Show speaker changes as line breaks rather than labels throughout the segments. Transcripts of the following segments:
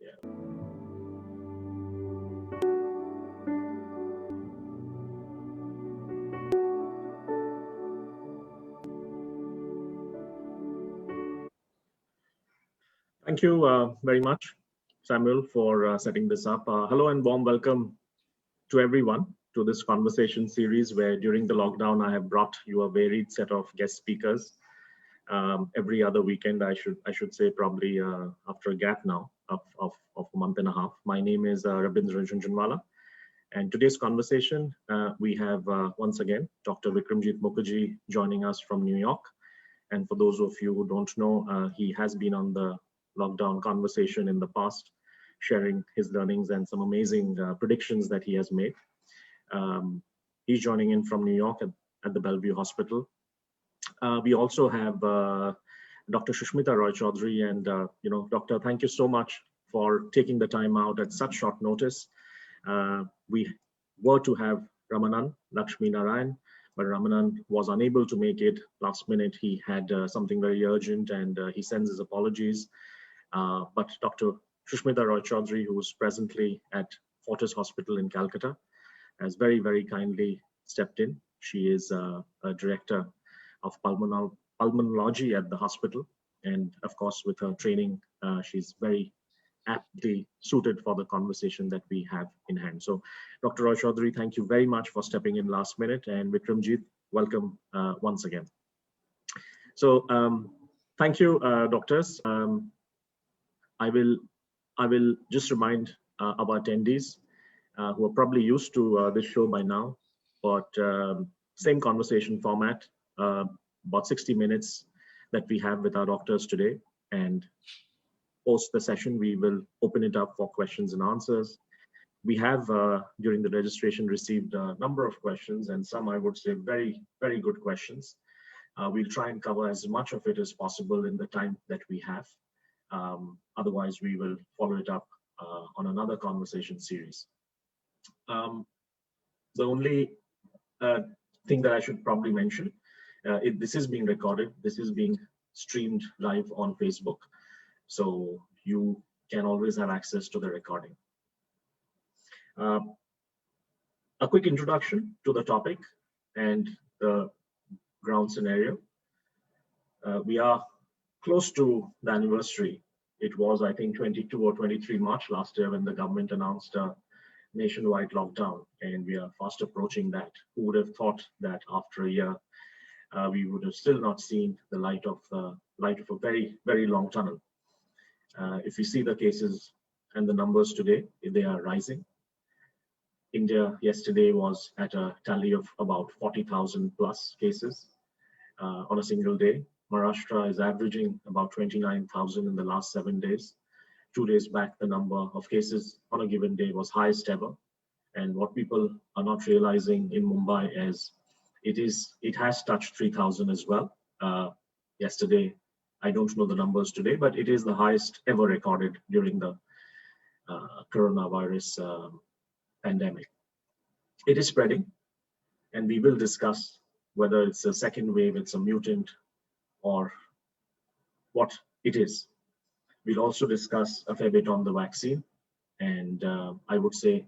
Thank you very much, Samuel, for setting this up. Hello and warm welcome to everyone to this conversation series where during the lockdown I have brought you a varied set of guest speakers. Every other weekend, I should say, probably after a gap now of a month and a half. My name is Rabindra Jhunjhunwala, and today's conversation we have once again Dr. Vikramjit Mukherjee joining us from New York. And for those of you who don't know, he has been on the lockdown conversation in the past, sharing his learnings and some amazing predictions that he has made. He's joining in from New York at the Bellevue Hospital. We also have Dr. Sushmita Roy Chowdhury, and Doctor, thank you so much for taking the time out at such short notice. We were to have Ramanan Lakshmi Narayan, but Ramanan was unable to make it last minute. He had something very urgent, and he sends his apologies. But Dr. Sushmita Roy Chowdhury, who is presently at Fortis Hospital in Calcutta, has very, very kindly stepped in. She is a director of pulmonology at the hospital. And of course, with her training, she's very aptly suited for the conversation that we have in hand. So Dr. Roy Chowdhury, thank you very much for stepping in last minute. And Vikramjit, welcome once again. So thank you, doctors. I will just remind our attendees who are probably used to this show by now, but same conversation format, about 60 minutes that we have with our doctors today. And post the session, we will open it up for questions and answers. We have, during the registration, received a number of questions, and some, I would say, very, very good questions. We'll try and cover as much of it as possible in the time that we have. Otherwise, we will follow it up on another conversation series. The only thing that I should probably mention, this is being recorded. This is being streamed live on Facebook. So you can always have access to the recording. A quick introduction to the topic and the ground scenario. We are close to the anniversary. It was, I think, 22 or 23 March last year when the government announced a nationwide lockdown, and we are fast approaching that. Who would have thought that after a year, we would have still not seen the light of a very, very long tunnel. If you see the cases and the numbers today, they are rising. India yesterday was at a tally of about 40,000 plus cases on a single day. Maharashtra is averaging about 29,000 in the last 7 days. 2 days back, the number of cases on a given day was highest ever. And what people are not realizing in Mumbai is it has touched 3,000 as well. Yesterday, I don't know the numbers today, but it is the highest ever recorded during the coronavirus pandemic. It is spreading, and we will discuss whether it's a second wave, it's a mutant, or what it is. We'll also discuss a fair bit on the vaccine, and I would say,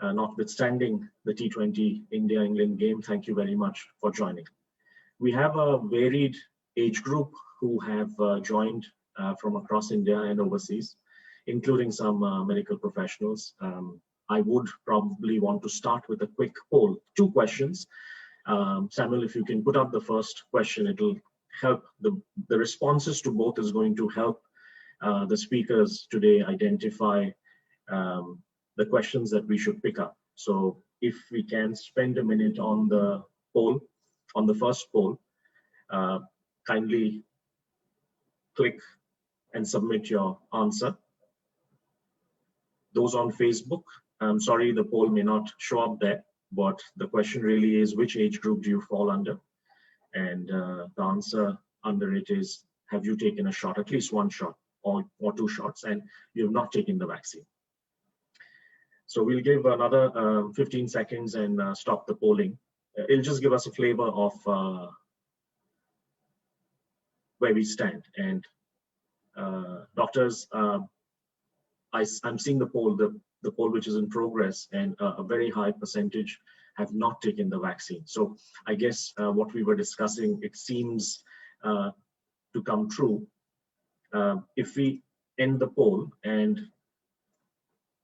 notwithstanding the T20 India-England game, thank you very much for joining. We have a varied age group who have joined from across India and overseas, including some medical professionals. I would probably want to start with a quick poll. 2 questions. Samuel, if you can put up the first question, it'll help. The responses to both is going to help the speakers today identify the questions that we should pick up. So if we can spend a minute on the poll, on the first poll, kindly click and submit your answer. Those on Facebook, I'm sorry, the poll may not show up there, but the question really is, which age group do you fall under? And the answer under it is, have you taken a shot, at least one shot or 2 shots, and you have not taken the vaccine? So we'll give another 15 seconds and stop the polling. It'll just give us a flavor of where we stand. And doctors, I'm seeing the poll, the poll which is in progress, and a very high percentage have not taken the vaccine. So I guess what we were discussing, it seems to come true. If we end the poll and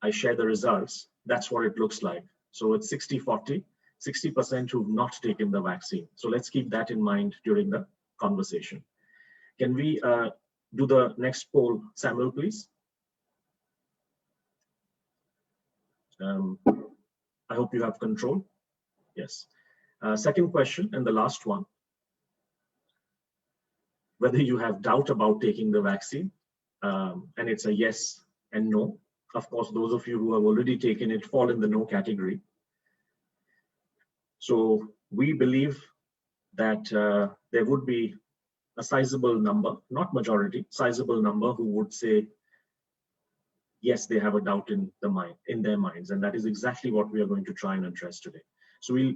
I share the results, that's what it looks like. So it's 60-40, 60% who've not taken the vaccine. So let's keep that in mind during the conversation. Can we do the next poll, Samuel, please? I hope you have control. Yes. Second question, and the last one, whether you have doubt about taking the vaccine, and it's a yes and no. Of course, those of you who have already taken it fall in the no category. So we believe that there would be a sizable number, not majority, sizable number who would say, yes, they have a doubt in their minds. And that is exactly what we are going to try and address today. So we'll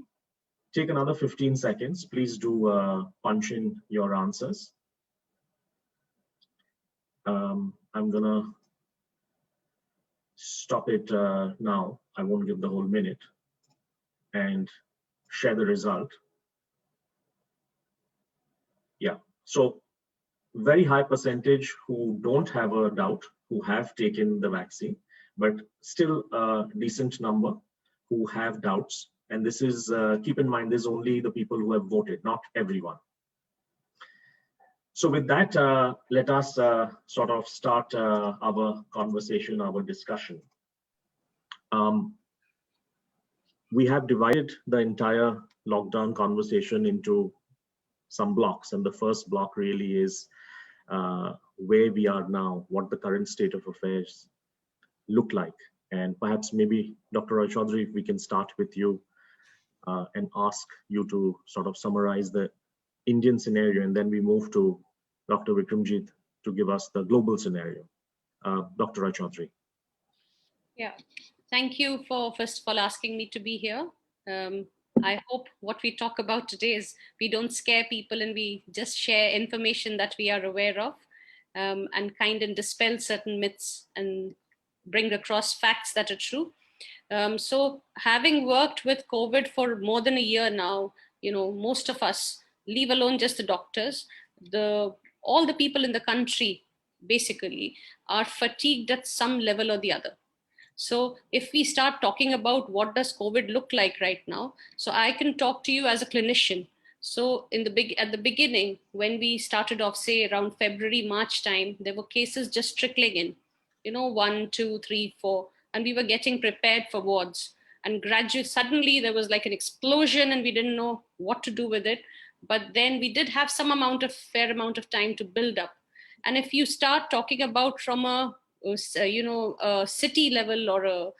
take another 15 seconds. Please do punch in your answers. I'm gonna stop it now. I won't give the whole minute, and share the result. Yeah, so very high percentage who don't have a doubt, who have taken the vaccine, but still a decent number who have doubts. And this is, keep in mind, this is only the people who have voted, not everyone. So with that, let us sort of start our conversation, our discussion. We have divided the entire lockdown conversation into some blocks. And the first block really is where we are now, what the current state of affairs look like. And perhaps maybe Dr. Chowdhury, if we can start with you and ask you to sort of summarize the Indian scenario, and then we move to Dr. Vikramjit to give us the global scenario. Dr. Chowdhury.
Yeah, thank you for first of all asking me to be here. I hope what we talk about today is we don't scare people and we just share information that we are aware of, and kind of dispel certain myths and bring across facts that are true. So having worked with COVID for more than a year now, most of us, leave alone just the doctors, all the people in the country basically are fatigued at some level or the other. So if we start talking about what does COVID look like right now, so I can talk to you as a clinician. So at the beginning, when we started off, say around February, March time, there were cases just trickling in, 1, 2, 3, 4, and we were getting prepared for wards. And gradually, suddenly there was like an explosion and we didn't know what to do with it. But then we did have fair amount of time to build up. And if you start talking about from a city level or a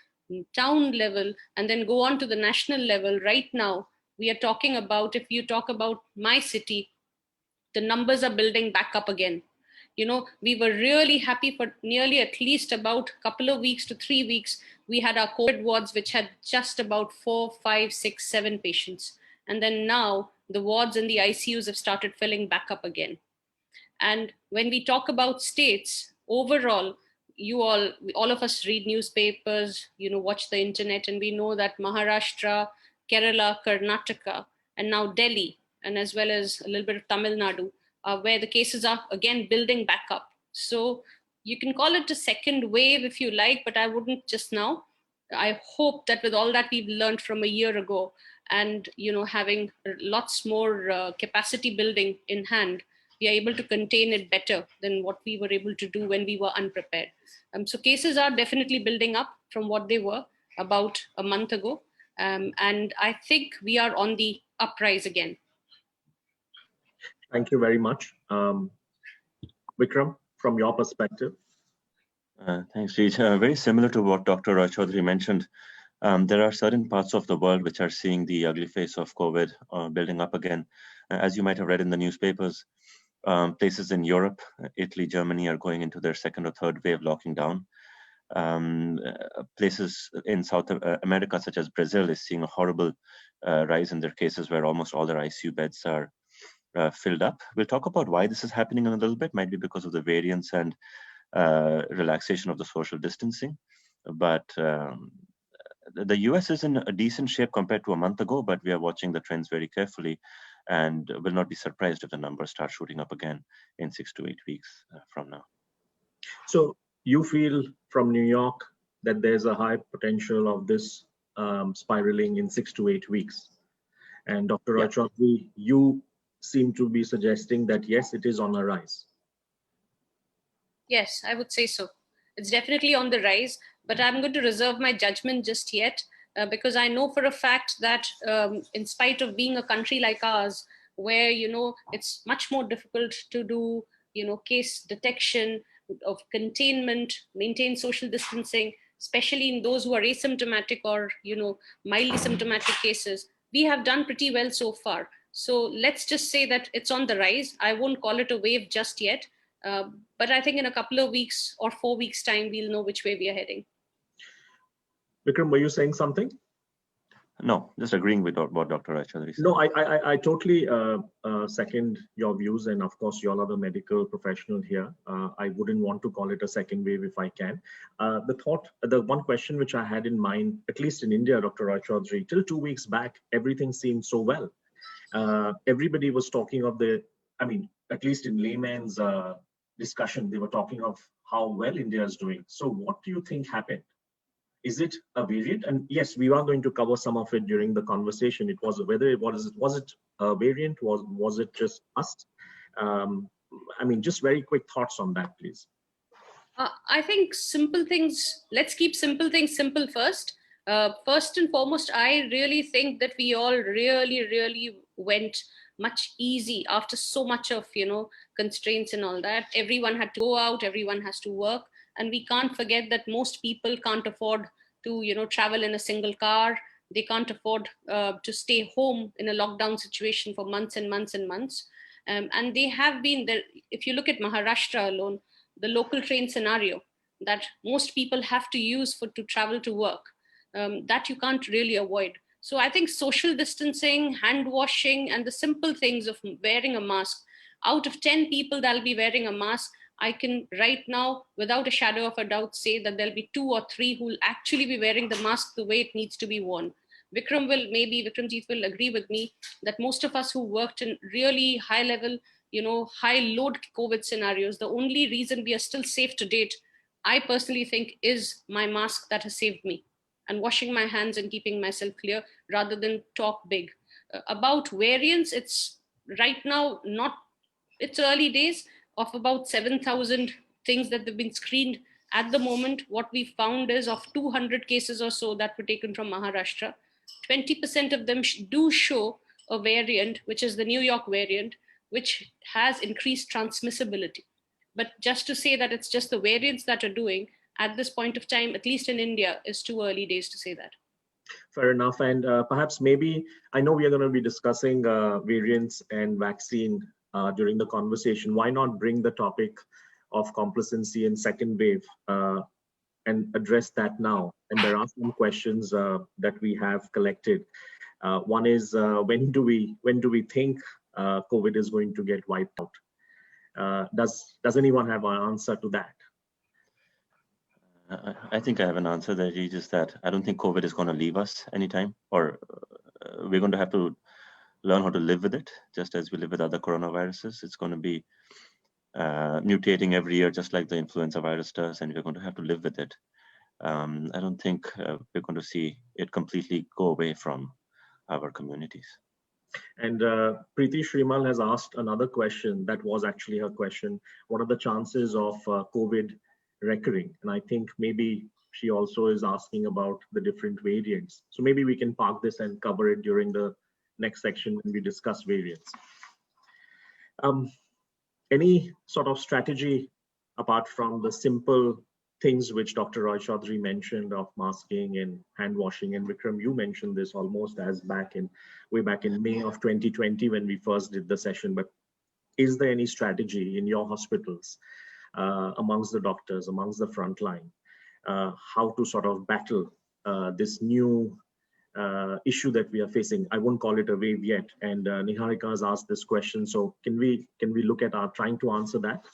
town level, and then go on to the national level, right now, we are talking about, if you talk about my city, the numbers are building back up again. We were really happy for nearly at least about a couple of weeks to 3 weeks. We had our COVID wards, which had just about 4, 5, 6, 7 patients. And then now the wards and the ICUs have started filling back up again. And when we talk about states, overall, all of us read newspapers, watch the internet, and we know that Maharashtra, Kerala, Karnataka, and now Delhi, and as well as a little bit of Tamil Nadu, where the cases are again building back up. So you can call it a second wave if you like, but I wouldn't just now. I hope that with all that we've learned from a year ago, and having lots more capacity building in hand, we are able to contain it better than what we were able to do when we were unprepared. So cases are definitely building up from what they were about a month ago. And I think we are on the uprise again.
Thank you very much. Vikram, from your perspective.
Thanks, Rich. Very similar to what Dr. Chowdhury mentioned. There are certain parts of the world which are seeing the ugly face of COVID building up again. As you might have read in the newspapers, places in Europe, Italy, Germany are going into their second or third wave locking down. Places in South America, such as Brazil, is seeing a horrible rise in their cases where almost all their ICU beds are filled up. We'll talk about why this is happening in a little bit, might be because of the variants and relaxation of the social distancing. But the US is in a decent shape compared to a month ago, but we are watching the trends very carefully and will not be surprised if the numbers start shooting up again in 6 to 8 weeks from now.
So you feel from New York that there's a high potential of this spiraling in 6 to 8 weeks. And Dr.
Yeah.
Chowdhury, you seem to be suggesting that yes, it is on a rise.
Yes, I would say so. It's definitely on the rise, but I'm going to reserve my judgment just yet because I know for a fact that in spite of being a country like ours, where, it's much more difficult to do, case detection, of containment, maintain social distancing, especially in those who are asymptomatic or, mildly symptomatic cases, we have done pretty well so far. So let's just say that it's on the rise. I won't call it a wave just yet. But I think in a couple of weeks or 4 weeks' time, we'll know which way we are heading.
Vikram, were you saying something?
No, just agreeing with what Dr. Chowdhury said.
No, I totally second your views. And of course, you all are the medical professional here. I wouldn't want to call it a second wave if I can. The one question which I had in mind, at least in India, Dr. Chowdhury, till 2 weeks back, everything seemed so well. Everybody was talking of at least in layman's discussion, they were talking of how well India is doing. So what do you think happened? Is it a variant? And yes, we are going to cover some of it during the conversation. It was whether it was it a variant? Was it just us? Just very quick thoughts on that, please.
I think simple things. Let's keep simple things simple first. First and foremost, I really think that we all really went much easy after so much of constraints and all that. Everyone had to go out, everyone has to work, and we can't forget that most people can't afford to travel in a single car. They can't afford to stay home in a lockdown situation for months and months and months. And they have been there. If you look at Maharashtra alone, the local train scenario that most people have to use to travel to work, that you can't really avoid. So I think social distancing, hand washing, and the simple things of wearing a mask. Out of 10 people that'll be wearing a mask, I can right now, without a shadow of a doubt, say that there'll be 2 or 3 who will actually be wearing the mask the way it needs to be worn. Vikramjit will agree with me that most of us who worked in really high level, high load COVID scenarios, the only reason we are still safe to date, I personally think, is my mask that has saved me, and washing my hands and keeping myself clear rather than talk big. About variants, it's right now it's early days of about 7,000 things that have been screened at the moment. What we found is of 200 cases or so that were taken from Maharashtra, 20% of them do show a variant, which is the New York variant, which has increased transmissibility. But just to say that it's just the variants that are doing, at this point of time, at least in India, is too early days to say that.
Fair enough. And perhaps maybe, I know we are going to be discussing variants and vaccine during the conversation. Why not bring the topic of complacency in second wave and address that now? And there are some questions that we have collected. One is, when do we think COVID is going to get wiped out? Does anyone have an answer to that?
I think I have an answer there, just that I don't think COVID is going to leave us anytime, or we're going to have to learn how to live with it, just as we live with other coronaviruses. It's going to be mutating every year, just like the influenza virus does, and we're going to have to live with it. I don't think we're going to see it completely go away from our communities.
And Preeti Shrimal has asked another question that was actually her question. What are the chances of COVID recurring? And I think maybe she also is asking about the different variants. So maybe we can park this and cover it during the next section when we discuss variants. Any sort of strategy apart from the simple things which Dr. Chowdhury mentioned of masking and hand washing, and Vikram, you mentioned this almost as way back in May of 2020 when we first did the session. But is there any strategy in your hospitals, amongst the doctors, amongst the front line, how to sort of battle this new issue that we are facing? I won't call it a wave yet. And Niharika has asked this question. So can we look at trying to answer that?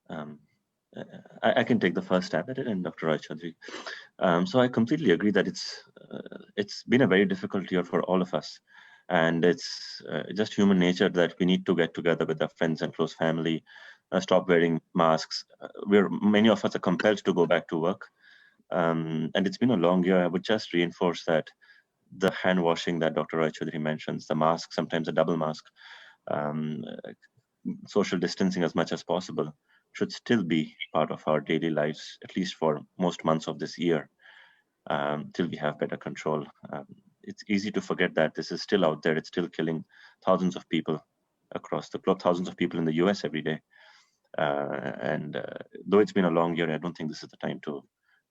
I can take the first stab at it, and Dr. Chowdhury. So I completely agree that it's been a very difficult year for all of us, and it's just human nature that we need to get together with our friends and close family, stop wearing masks. Many of us are compelled to go back to work, and it's been a long year. I would just reinforce that the hand washing that Dr. Chowdhury mentions, the mask, sometimes a double mask, social distancing as much as possible should still be part of our daily lives, at least for most months of this year, till we have better control. It's easy to forget that this is still out there. It's still killing thousands of people across the globe, thousands of people in the US every day. Though it's been a long year, I don't think this is the time to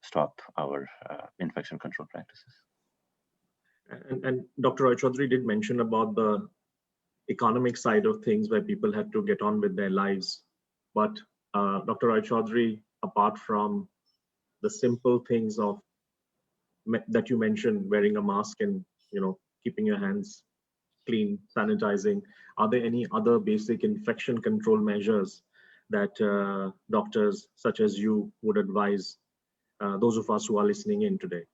stop our infection control practices.
And Dr. Chowdhury did mention about the economic side of things where people had to get on with their lives. But Dr. Chowdhury, apart from the simple things of that you mentioned, wearing a mask and keeping your hands clean, sanitizing, are there any other basic infection control measures that doctors such as you would advise those of us who are listening in today?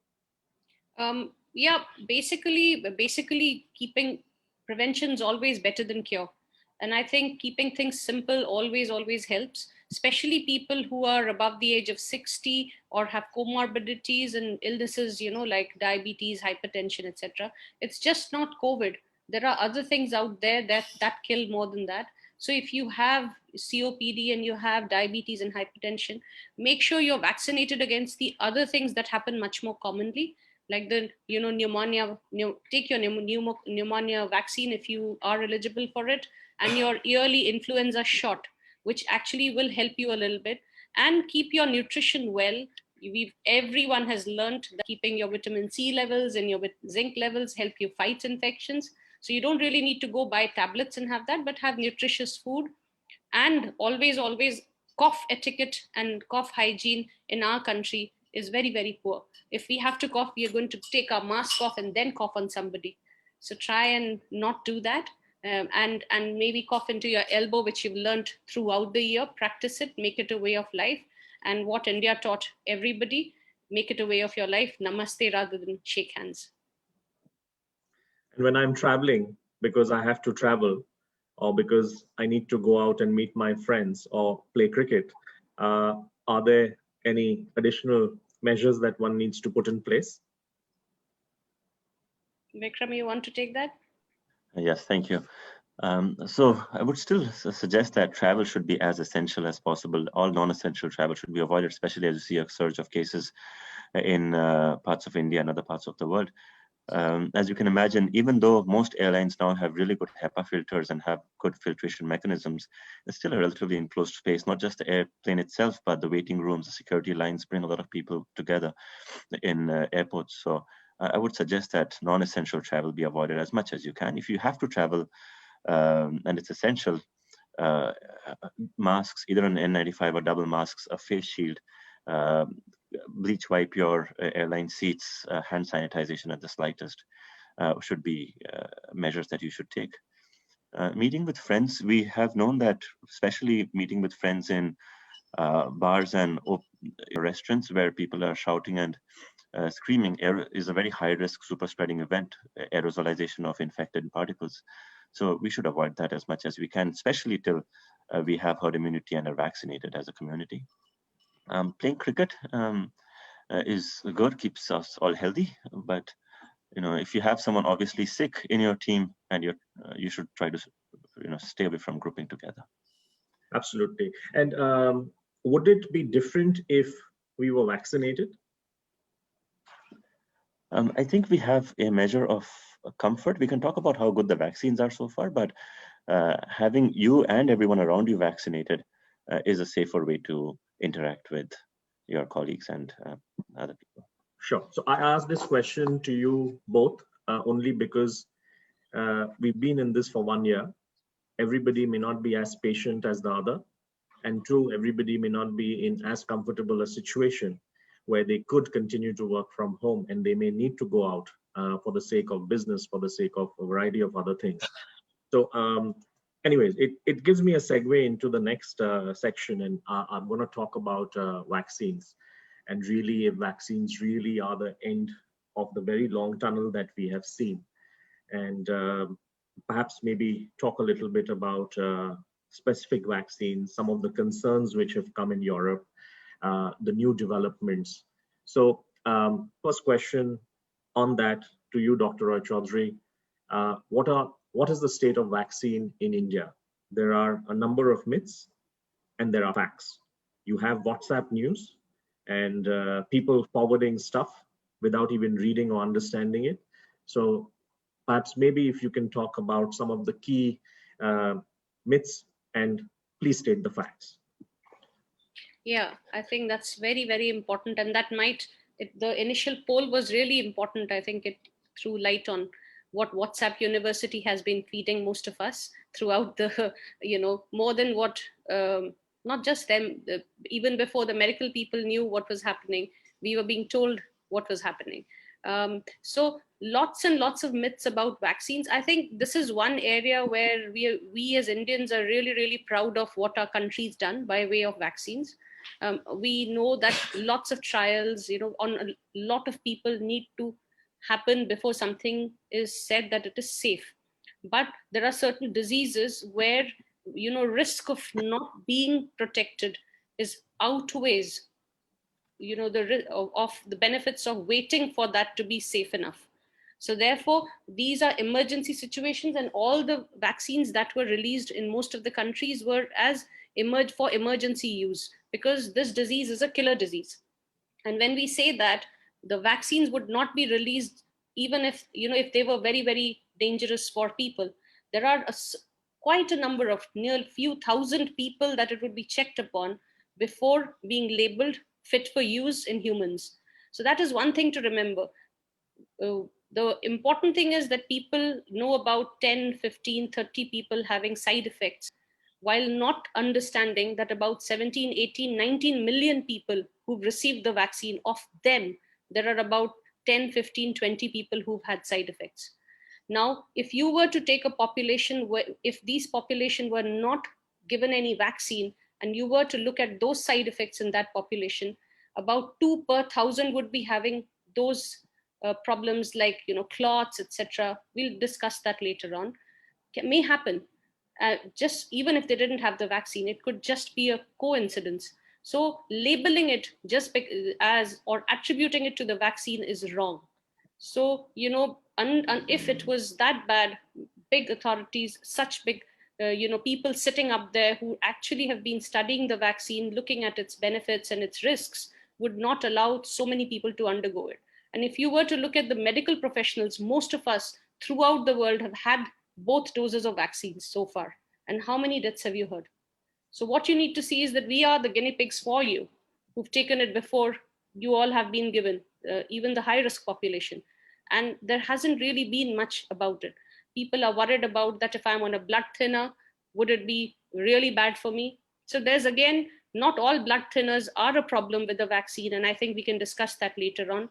Yeah, basically keeping prevention is always better than cure. And I think keeping things simple always helps, especially people who are above the age of 60 or have comorbidities and illnesses, like diabetes, hypertension, etc. It's just not COVID. There are other things out there that kill more than that. So if you have COPD and you have diabetes and hypertension, make sure you're vaccinated against the other things that happen much more commonly, like the pneumonia. Take your pneumonia vaccine if you are eligible for it, and your yearly influenza shot, which actually will help you a little bit. And keep your nutrition well. Everyone has learned that keeping your vitamin C levels and your zinc levels help you fight infections. So you don't really need to go buy tablets and have that, but have nutritious food. And always cough etiquette and cough hygiene in our country is very poor. If we have to cough, we are going to take our mask off and then cough on somebody. So try and not do that. And maybe cough into your elbow, which you've learned throughout the year. Practice it, make it a way of life. And what India taught everybody, make it a way of your life. Namaste rather than shake hands.
And when I'm traveling, because I have to travel, or because I need to go out and meet my friends or play cricket, are there any additional measures that one needs to put in place?
Vikram, you want to take that?
Yes, thank you. So I would still suggest that travel should be as essential as possible. All non-essential travel should be avoided, especially as you see a surge of cases in parts of India and other parts of the world. As you can imagine, even though most airlines now have really good HEPA filters and have good filtration mechanisms, it's still a relatively enclosed space. Not just the airplane itself, but the waiting rooms, the security lines bring a lot of people together in airports. So I would suggest that non-essential travel be avoided as much as you can. If you have to travel and it's essential, masks, either an N95 or double masks, a face shield, bleach wipe your airline seats, hand sanitization at the slightest should be measures that you should take. Meeting with friends, we have known that especially meeting with friends in bars and restaurants where people are shouting and screaming is a very high risk super spreading event, aerosolization of infected particles. So we should avoid that as much as we can, especially till we have herd immunity and are vaccinated as a community. Playing cricket is good, keeps us all healthy, but if you have someone obviously sick in your team, and you should try to stay away from grouping together.
Absolutely. And would it be different if we were vaccinated?
I think we have a measure of comfort. We can talk about how good the vaccines are so far, but having you and everyone around you vaccinated is a safer way to interact with your colleagues and other people.
Sure. So I asked this question to you both only because we've been in this for 1 year. Everybody may not be as patient as the other. And two, everybody may not be in as comfortable a situation where they could continue to work from home, and they may need to go out for the sake of business, for the sake of a variety of other things. So anyways, it gives me a segue into the next section, and I'm going to talk about vaccines, and really if vaccines really are the end of the very long tunnel that we have seen, and perhaps maybe talk a little bit about specific vaccines, some of the concerns which have come in Europe, the new developments. So first question on that to you, Dr. Roy Chowdhury. What is the state of vaccine in India? There are a number of myths and there are facts. You have WhatsApp news and people forwarding stuff without even reading or understanding it. So perhaps maybe if you can talk about some of the key myths and please state the facts.
Yeah, I think that's very, very important. And that the initial poll was really important. I think it threw light on what WhatsApp University has been feeding most of us throughout the, more than what, not just them, even before the medical people knew what was happening, we were being told what was happening. So lots and lots of myths about vaccines. I think this is one area where we as Indians are really, really proud of what our country's done by way of vaccines. We know that lots of trials, on a lot of people need to happen before something is said that it is safe. But there are certain diseases where, risk of not being protected is outweighs, of the benefits of waiting for that to be safe enough. So therefore, these are emergency situations, and all the vaccines that were released in most of the countries were for emergency use, because this disease is a killer disease. And when we say that, the vaccines would not be released even if, if they were very, very dangerous for people. There are quite a number of near few thousand people that it would be checked upon before being labeled fit for use in humans. So that is one thing to remember. The important thing is that people know about 10, 15, 30 people having side effects, while not understanding that about 17, 18, 19 million people who've received the vaccine, of them, there are about 10, 15, 20 people who've had side effects. Now, if you were to take a population where, if these population were not given any vaccine, and you were to look at those side effects in that population, about 2 per 1,000 would be having those problems like, clots, etc. We'll discuss that later on. It may happen. Just even if they didn't have the vaccine, it could just be a coincidence. So labeling it just as or attributing it to the vaccine is wrong. So, if it was that bad, big authorities, such big, people sitting up there who actually have been studying the vaccine, looking at its benefits and its risks, would not allow so many people to undergo it. And if you were to look at the medical professionals, most of us throughout the world have had both doses of vaccines so far. And how many deaths have you heard? So what you need to see is that we are the guinea pigs for you, who've taken it before you all have been given, even the high risk population. And there hasn't really been much about it. People are worried about that if I'm on a blood thinner, would it be really bad for me? So there's, again, not all blood thinners are a problem with the vaccine. And I think we can discuss that later on.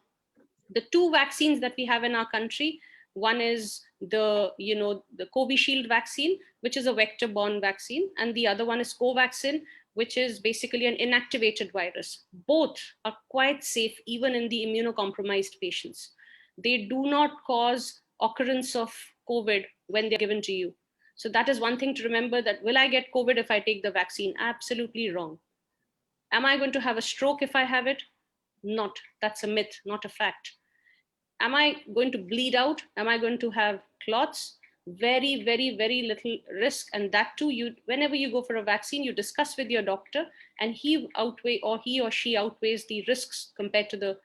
The two vaccines that we have in our country, one is the Covishield vaccine, which is a vector-borne vaccine, and the other one is Covaxin, which is basically an inactivated virus. Both are quite safe even in the immunocompromised patients. They do not cause occurrence of COVID when they're given to you. So that is one thing to remember, that will I get COVID if I take the vaccine? Absolutely wrong. Am I going to have a stroke if I have it? Not. That's a myth, not a fact. Am I going to bleed out? Am I going to have clots? Very, very, very little risk. And that too, whenever you go for a vaccine, you discuss with your doctor, and he or she outweighs the risks compared to the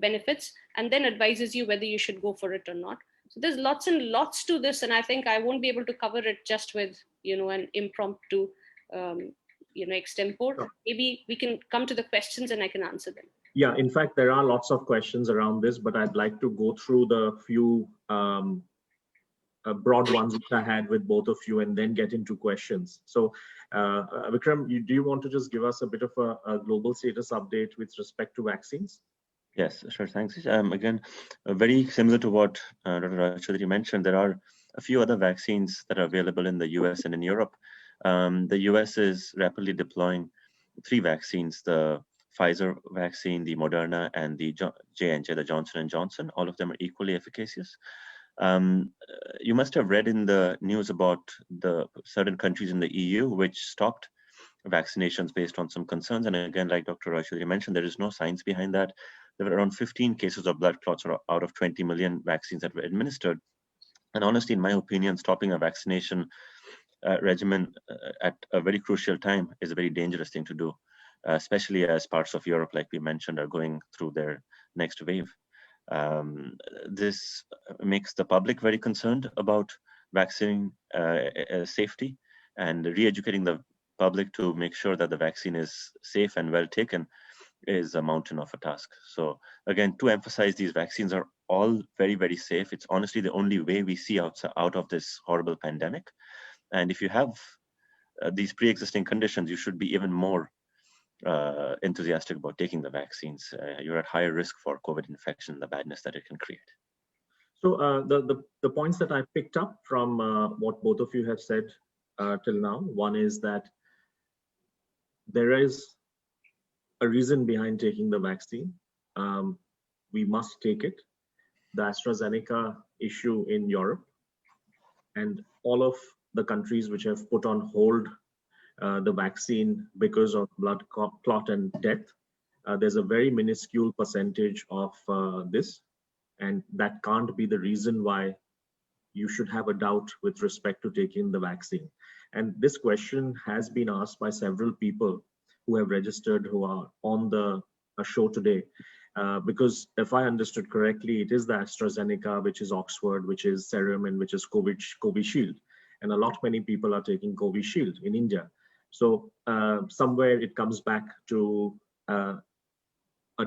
benefits, and then advises you whether you should go for it or not. So there's lots and lots to this, and I think I won't be able to cover it just with an impromptu extempore. Maybe we can come to the questions and I can answer them.
Yeah, in fact, there are lots of questions around this, but I'd like to go through the few broad ones which I had with both of you and then get into questions. So Vikram, do you want to just give us a bit of a global status update with respect to vaccines?
Yes, sure. Thanks. Again, very similar to what Dr. Chowdhury mentioned, there are a few other vaccines that are available in the US and in Europe. The US is rapidly deploying 3 vaccines, the Pfizer vaccine, the Moderna, and the J&J, the Johnson & Johnson. All of them are equally efficacious. You must have read in the news about the certain countries in the EU which stopped vaccinations based on some concerns. And again, like Dr. Chowdhury mentioned, there is no science behind that. There were around 15 cases of blood clots out of 20 million vaccines that were administered. And honestly, in my opinion, stopping a vaccination regimen at a very crucial time is a very dangerous thing to do, especially as parts of Europe, like we mentioned, are going through their next wave. This makes the public very concerned about vaccine safety, and re-educating the public to make sure that the vaccine is safe and well taken is a mountain of a task. So again, to emphasize, these vaccines are all very, very safe. It's honestly the only way we see out of this horrible pandemic. And if you have these pre-existing conditions, you should be even more enthusiastic about taking the vaccines. You're at higher risk for COVID infection, the badness that it can create.
So the points that I picked up from what both of you have said till now, one is that there is a reason behind taking the vaccine. We must take it. The AstraZeneca issue in Europe and all of the countries which have put on hold the vaccine because of blood clot and death, there's a very minuscule percentage of this, and that can't be the reason why you should have a doubt with respect to taking the vaccine. And this question has been asked by several people who have registered, who are on the show today. Because if I understood correctly, it is the AstraZeneca, which is Oxford, which is Serum, and which is Covishield. And a lot many people are taking Covishield in India. So somewhere it comes back to a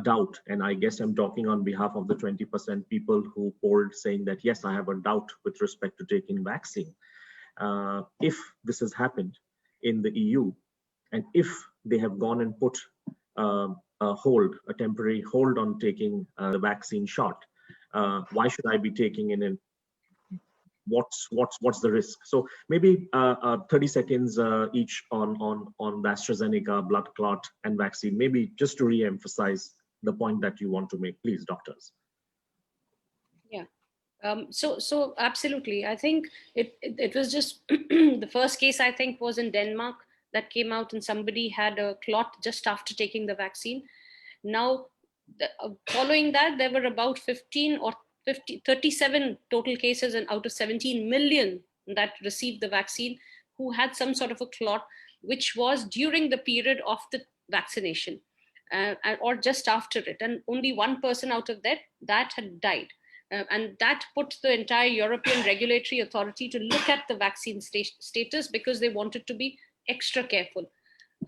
doubt. And I guess I'm talking on behalf of the 20% people who polled saying that, yes, I have a doubt with respect to taking vaccine. If this has happened in the EU, and if they have gone and put a temporary hold on taking the vaccine shot, why should I be taking it in? What's the risk? So maybe 30 seconds each on the AstraZeneca, blood clot, and vaccine, maybe just to re-emphasize the point that you want to make, please, doctors.
Yeah. So absolutely. I think it was just the first case, I think, was in Denmark that came out, and somebody had a clot just after taking the vaccine. Now, following that, there were about 37 total cases, and out of 17 million that received the vaccine who had some sort of a clot, which was during the period of the vaccination or just after it. And only one person out of that had died. And that put the entire European regulatory authority to look at the vaccine status, because they wanted to be extra careful.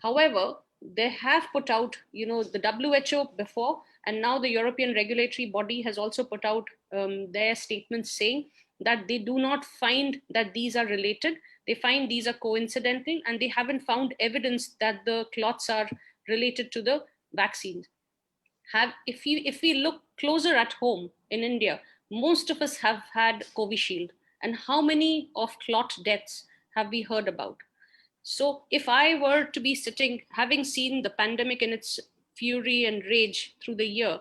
However, they have put out, the WHO before, and now the European regulatory body has also put out their statements saying that they do not find that these are related. They find these are coincidental, and they haven't found evidence that the clots are related to the vaccines. If we look closer at home in India, most of us have had Covishield. And how many of clot deaths have we heard about? So if I were to be sitting, having seen the pandemic in its fury and rage through the year,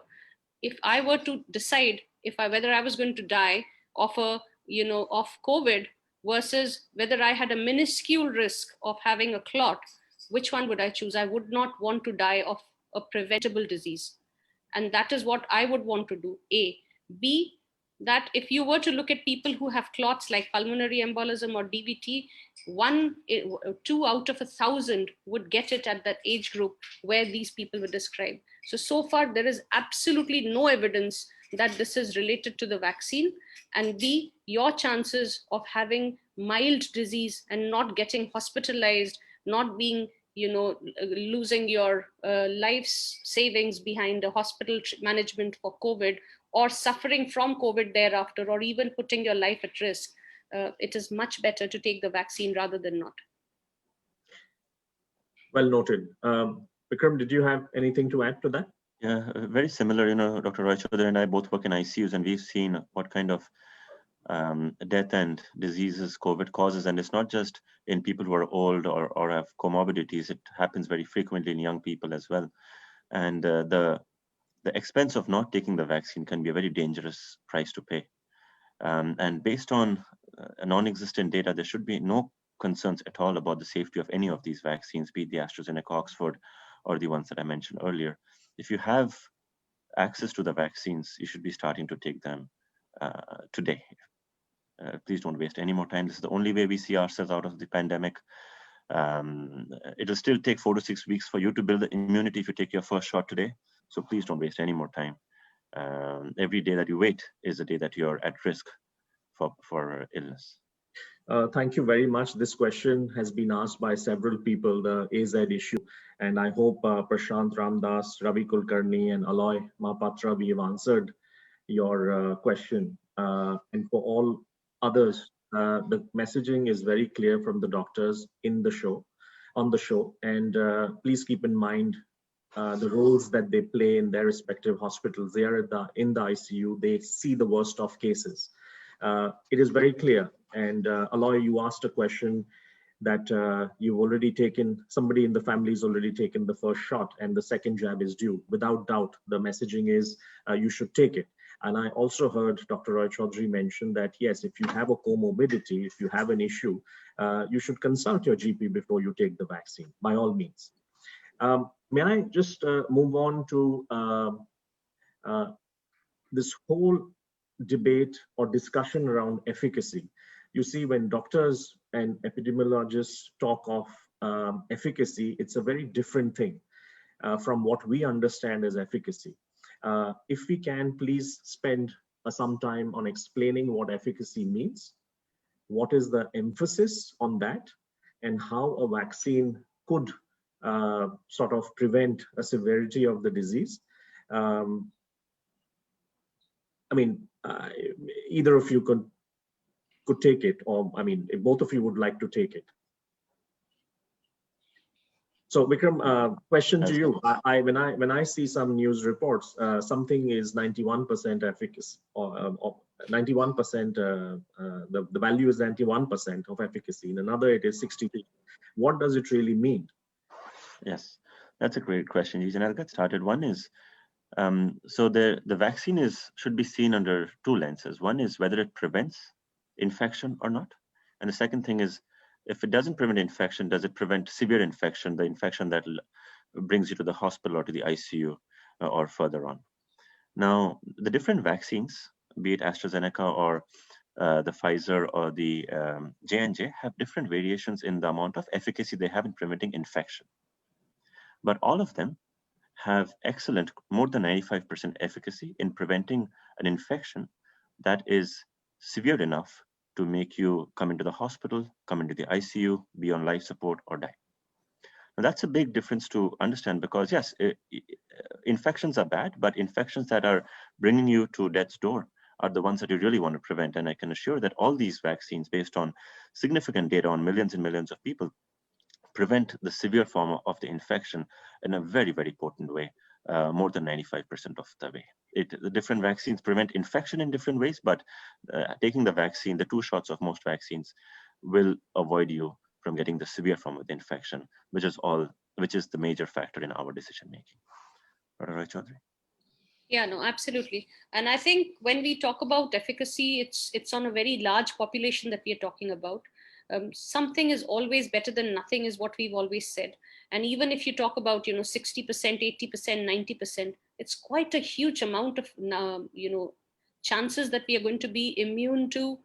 if I were to decide whether I was going to die of COVID versus whether I had a minuscule risk of having a clot, which one would I choose? I would not want to die of a preventable disease. And that is what I would want to do, A. B, that if you were to look at people who have clots like pulmonary embolism or DVT, 2 out of 1,000 would get it at that age group where these people were described. So far, there is absolutely no evidence that this is related to the vaccine. And B, your chances of having mild disease and not getting hospitalized, not being losing your life savings behind a hospital management for COVID, or suffering from COVID thereafter, or even putting your life at risk, it is much better to take the vaccine rather than not.
Well noted. Vikram, did you have anything to add to that?
Yeah, very similar. Dr. Chowdhury and I both work in ICUs, and we've seen what kind of death and diseases COVID causes. And it's not just in people who are old or have comorbidities. It happens very frequently in young people as well. And the expense of not taking the vaccine can be a very dangerous price to pay. And based on non-existent data, there should be no concerns at all about the safety of any of these vaccines, be it the AstraZeneca, Oxford, or the ones that I mentioned earlier. If you have access to the vaccines, you should be starting to take them today. Please don't waste any more time. This is the only way we see ourselves out of the pandemic. It'll still take 4 to 6 weeks for you to build the immunity if you take your first shot today. So please don't waste any more time. Every day that you wait is a day that you're at risk for illness.
Thank you very much. This question has been asked by several people, the AZ issue, and I hope Prashant Ramdas, Ravi Kulkarni, and Aloy Mahapatra, we have answered your question. And for all others, the messaging is very clear from the doctors on the show, and please keep in mind the roles that they play in their respective hospitals. They are in the ICU, they see the worst of cases. It is very clear. And Aloy, you asked a question that you've already taken, somebody in the family has already taken the first shot and the second jab is due. Without doubt, the messaging is you should take it. And I also heard Dr. Roy Chowdhury mention that, yes, if you have a comorbidity, if you have an issue, you should consult your GP before you take the vaccine, by all means. May I just move on to this whole debate or discussion around efficacy. You see, when doctors and epidemiologists talk of efficacy, it's a very different thing from what we understand as efficacy. If we can, please spend some time on explaining what efficacy means, what is the emphasis on that, and how a vaccine could sort of prevent a severity of the disease. I mean, either of you could take it, or I mean, if both of you would like to take it. So Vikram, question to you. When I see some news reports, something is 91% efficacy, or 91%. The value is 91% of efficacy. In another, it is 63. What does it really mean?
Yes, that's a great question, and I'll get started. One is, so the vaccine should be seen under two lenses. One is whether it prevents infection or not, and the second thing is, if it doesn't prevent infection, does it prevent severe infection, the infection that brings you to the hospital or to the ICU or further on? Now, the different vaccines, be it AstraZeneca or the Pfizer or the J&J, have different variations in the amount of efficacy they have in preventing infection. But all of them have excellent, more than 95% efficacy in preventing an infection that is severe enough to make you come into the hospital, come into the ICU, be on life support, or die. Now, that's a big difference to understand, because yes, infections are bad, but infections that are bringing you to death's door are the ones that you really want to prevent. And I can assure that all these vaccines, based on significant data on millions and millions of people, prevent the severe form of the infection in a very, very potent way, more than 95% of the way. The different vaccines prevent infection in different ways, but taking the vaccine, the 2 shots of most vaccines, will avoid you from getting the severe form of the infection, which is the major factor in our decision making. Right, Chowdhury?
Yeah, no, absolutely. And I think when we talk about efficacy, it's on a very large population that we are talking about. Something is always better than nothing is what we've always said. And even if you talk about, 60%, 80%, 90%, it's quite a huge amount of, chances that we are going to be immune to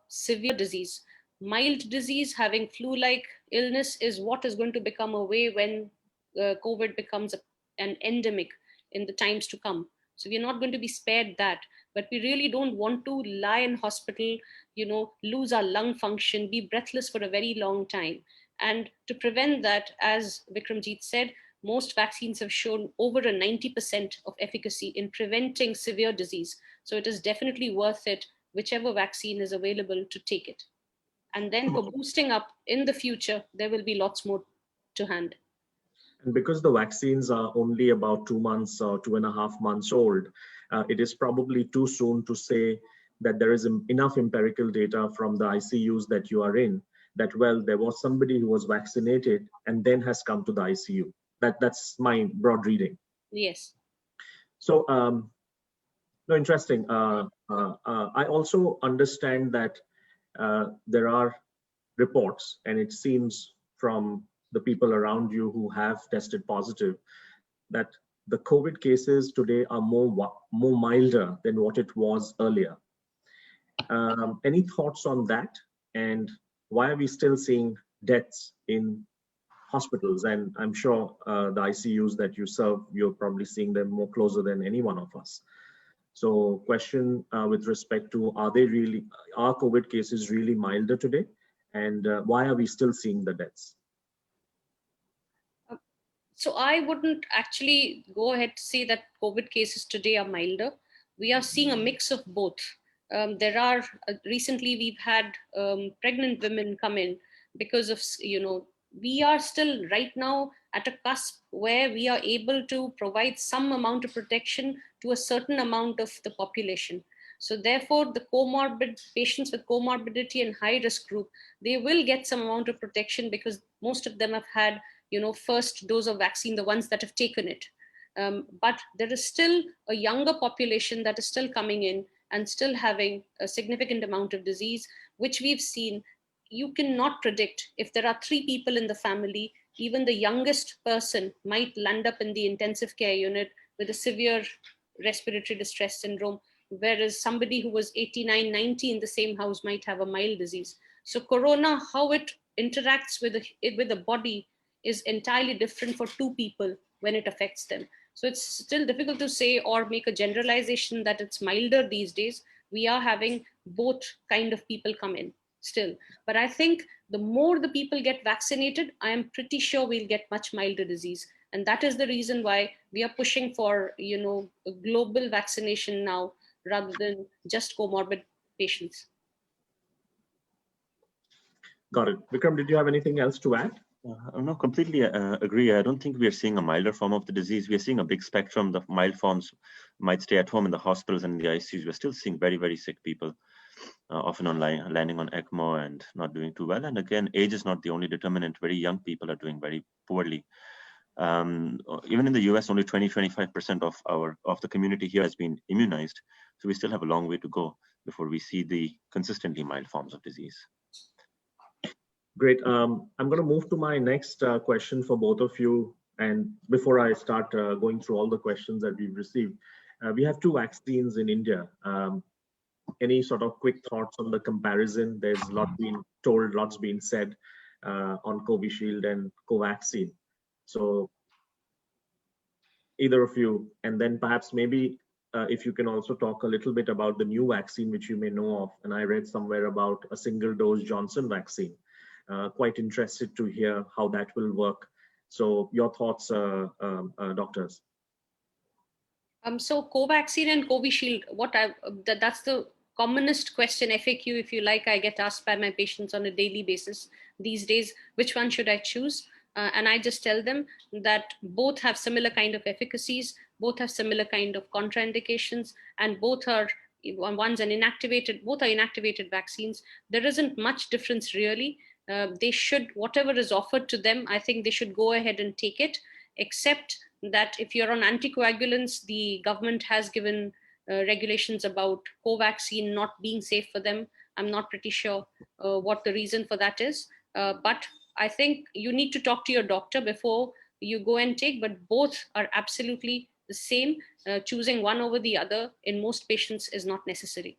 severe disease. Mild disease, having flu-like illness, is what is going to become a way when COVID becomes an endemic in the times to come. So we're not going to be spared that, but we really don't want to lie in hospital, lose our lung function, be breathless for a very long time. And to prevent that, as Vikramjit said, most vaccines have shown over a 90% of efficacy in preventing severe disease. So it is definitely worth it, whichever vaccine is available, to take it. And then for boosting up in the future, there will be lots more to hand.
And because the vaccines are only about 2 months or 2.5 months old, it is probably too soon to say that there is enough empirical data from the ICUs that you are in, that, well, there was somebody who was vaccinated and then has come to the ICU. That's my broad reading.
Yes.
So, no, interesting. I also understand that there are reports, and it seems from the people around you who have tested positive, that the COVID cases today are more milder than what it was earlier. Any thoughts on that? And why are we still seeing deaths in hospitals? And I'm sure the ICUs that you serve, you're probably seeing them more closer than any one of us. So question with respect to, are COVID cases really milder today? And why are we still seeing the deaths?
So I wouldn't actually go ahead to say that COVID cases today are milder. We are seeing a mix of both. There are recently we've had pregnant women come in because of, we are still right now at a cusp where we are able to provide some amount of protection to a certain amount of the population. So therefore, the comorbid patients with comorbidity and high risk group, they will get some amount of protection because most of them have had first dose of vaccine, the ones that have taken it. But there is still a younger population that is still coming in and still having a significant amount of disease, which we've seen. You cannot predict if there are 3 people in the family, even the youngest person might land up in the intensive care unit with a severe respiratory distress syndrome, whereas somebody who was 89, 90 in the same house might have a mild disease. So corona, how it interacts with the body is entirely different for 2 people when it affects them. So it's still difficult to say or make a generalization that it's milder these days. We are having both kind of people come in still. But I think the more the people get vaccinated, I am pretty sure we'll get much milder disease. And that is the reason why we are pushing for, a global vaccination now rather than just comorbid patients.
Got it. Vikram, did you have anything else to add?
No, completely agree. I don't think we are seeing a milder form of the disease. We are seeing a big spectrum. The mild forms might stay at home in the hospitals and in the ICUs. We're still seeing very, very sick people, often landing on ECMO and not doing too well. And again, age is not the only determinant. Very young people are doing very poorly. Even in the US, only 20-25% of the community here has been immunized. So we still have a long way to go before we see the consistently mild forms of disease.
Great. I'm going to move to my next question for both of you. And before I start going through all the questions that we've received, we have 2 vaccines in India. Any sort of quick thoughts on the comparison? There's a lot being told, lots being said on Covishield and Covaxin. So either of you, and then perhaps maybe if you can also talk a little bit about the new vaccine, which you may know of. And I read somewhere about a single dose Johnson vaccine. Quite interested to hear how that will work. So your thoughts, doctors.
So Covaxin and Covishield, that's the commonest question, FAQ, if you like, I get asked by my patients on a daily basis these days, which one should I choose? And I just tell them that both have similar kind of efficacies, both have similar kind of contraindications, and both are both are inactivated vaccines. There isn't much difference really. They should, whatever is offered to them, I think they should go ahead and take it, except that if you're on anticoagulants, the government has given regulations about Covaxin not being safe for them. I'm not pretty sure what the reason for that is. But I think you need to talk to your doctor before you go and take, but both are absolutely the same. Choosing one over the other in most patients is not necessary.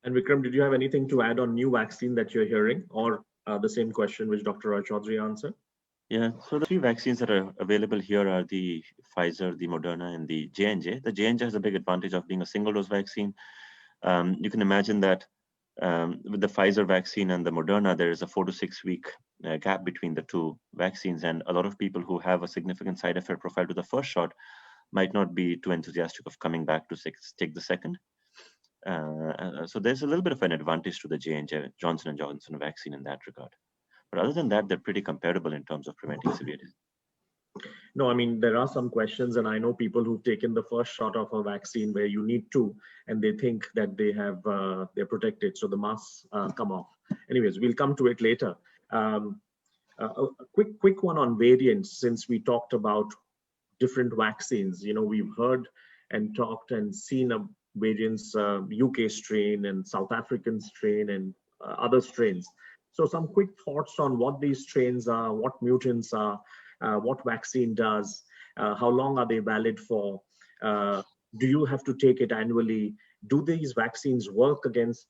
And Vikram, did you have anything to add on new vaccine that you're hearing, or the same question which Dr. Chowdhury answered?
Yeah, so the 3 vaccines that are available here are the Pfizer, the Moderna, and the J&J. The J&J has a big advantage of being a single-dose vaccine. You can imagine that with the Pfizer vaccine and the Moderna, there is a 4 to 6 week gap between the 2 vaccines, and a lot of people who have a significant side effect profile to the first shot might not be too enthusiastic of coming back to take the second. So there's a little bit of an advantage to the J&J Johnson & Johnson vaccine in that regard. But other than that, they're pretty comparable in terms of preventing severe disease.
No, I mean, there are some questions, and I know people who've taken the first shot of a vaccine where you need to, and they think that they're protected, so the masks come off. Anyways, we'll come to it later. A quick one on variants, since we talked about different vaccines. We've heard and talked and seen a variants, UK strain and South African strain and other strains. So some quick thoughts on what these strains are, what mutants are, what vaccine does, how long are they valid for, do you have to take it annually, do these vaccines work against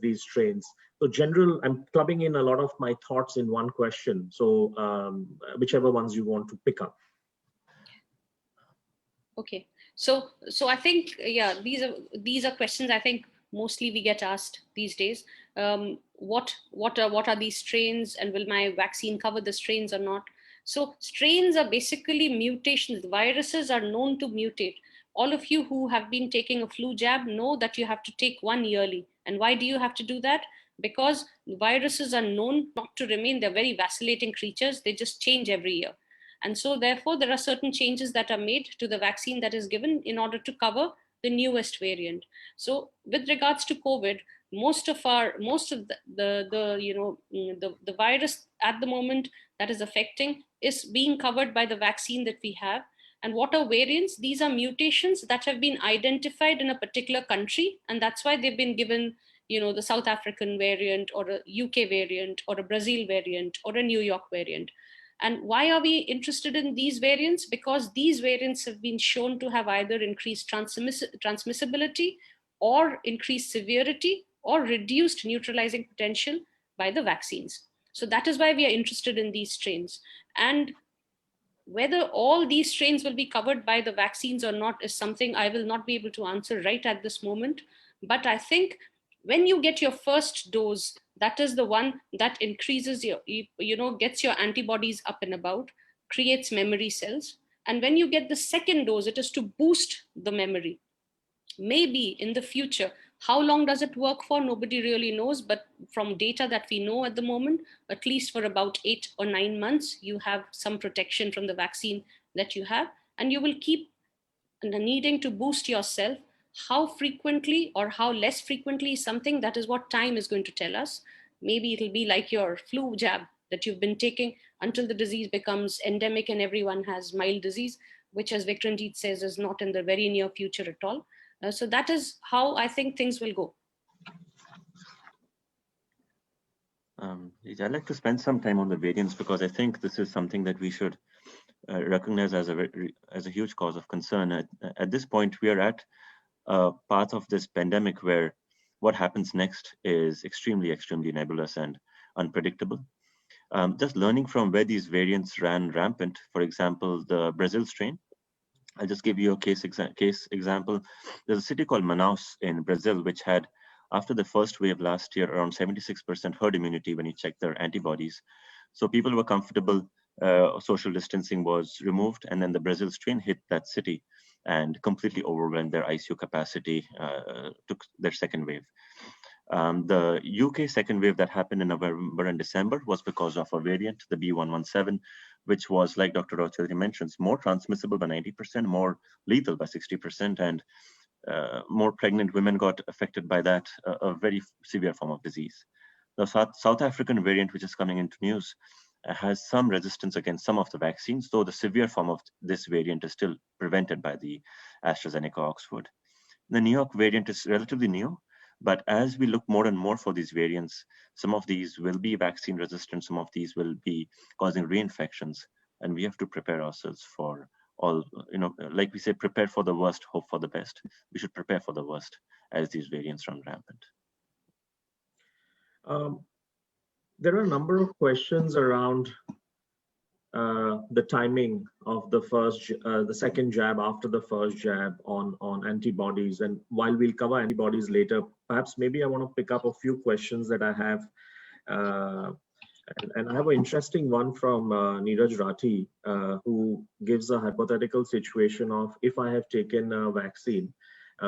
these strains? So I'm clubbing in a lot of my thoughts in one question. So whichever ones you want to pick up.
Okay, so I think, yeah, these are questions I think mostly we get asked these days. What are these strains, and will my vaccine cover the strains or not? So strains are basically mutations. Viruses are known to mutate. All of you who have been taking a flu jab know that you have to take one yearly. And why do you have to do that? Because viruses are known not to remain. They're very vacillating creatures. They just change every year. And so therefore, there are certain changes that are made to the vaccine that is given in order to cover the newest variant. So with regards to COVID, most of the virus at the moment that is affecting is being covered by the vaccine that we have. And what are variants? These are mutations that have been identified in a particular country, and that's why they've been given, the South African variant, or a UK variant, or a Brazil variant, or a New York variant. And why are we interested in these variants? Because these variants have been shown to have either increased transmissibility, or increased severity, or reduced neutralizing potential by the vaccines. So that is why we are interested in these strains. And whether all these strains will be covered by the vaccines or not is something I will not be able to answer right at this moment. But I think when you get your first dose, that is the one that increases gets your antibodies up and about, creates memory cells. And when you get the second dose, it is to boost the memory. Maybe in the future, how long does it work for? Nobody really knows. But from data that we know at the moment, at least for about 8 or 9 months, you have some protection from the vaccine that you have. And you will keep needing to boost yourself. How frequently or how less frequently is something that is what time is going to tell us. Maybe it'll be like your flu jab that you've been taking until the disease becomes endemic and everyone has mild disease, which, as Vikramjit says, is not in the very near future at all. So that is how I think things will go.
I'd like to spend some time on the variants, because I think this is something that we should recognize as a huge cause of concern. At this point, we are at a path of this pandemic where what happens next is extremely nebulous and unpredictable. Just learning from where these variants ran rampant, for example, the Brazil strain. I'll just give you a case example. There's a city called Manaus in Brazil, which had, after the first wave last year, around 76% herd immunity when you check their antibodies. So people were comfortable, social distancing was removed, and then the Brazil strain hit that city and completely overwhelmed their ICU capacity, took their second wave. The UK second wave that happened in November and December was because of a variant, the B117, which was, like Dr. Chowdhury mentions, more transmissible by 90%, more lethal by 60%, and more pregnant women got affected by that, a very severe form of disease. The South African variant, which is coming into news, has some resistance against some of the vaccines, though the severe form of this variant is still prevented by the AstraZeneca Oxford. The New York variant is relatively new, but as we look more and more for these variants, some of these will be vaccine resistant, some of these will be causing reinfections, and we have to prepare ourselves for all, like we say, prepare for the worst, hope for the best. We should prepare for the worst as these variants run rampant.
There are a number of questions around the timing of the second jab after the first jab on antibodies. And while we'll cover antibodies later, perhaps maybe I want to pick up a few questions that I have. And I have an interesting one from Neeraj Rathi, who gives a hypothetical situation of, if I have taken a vaccine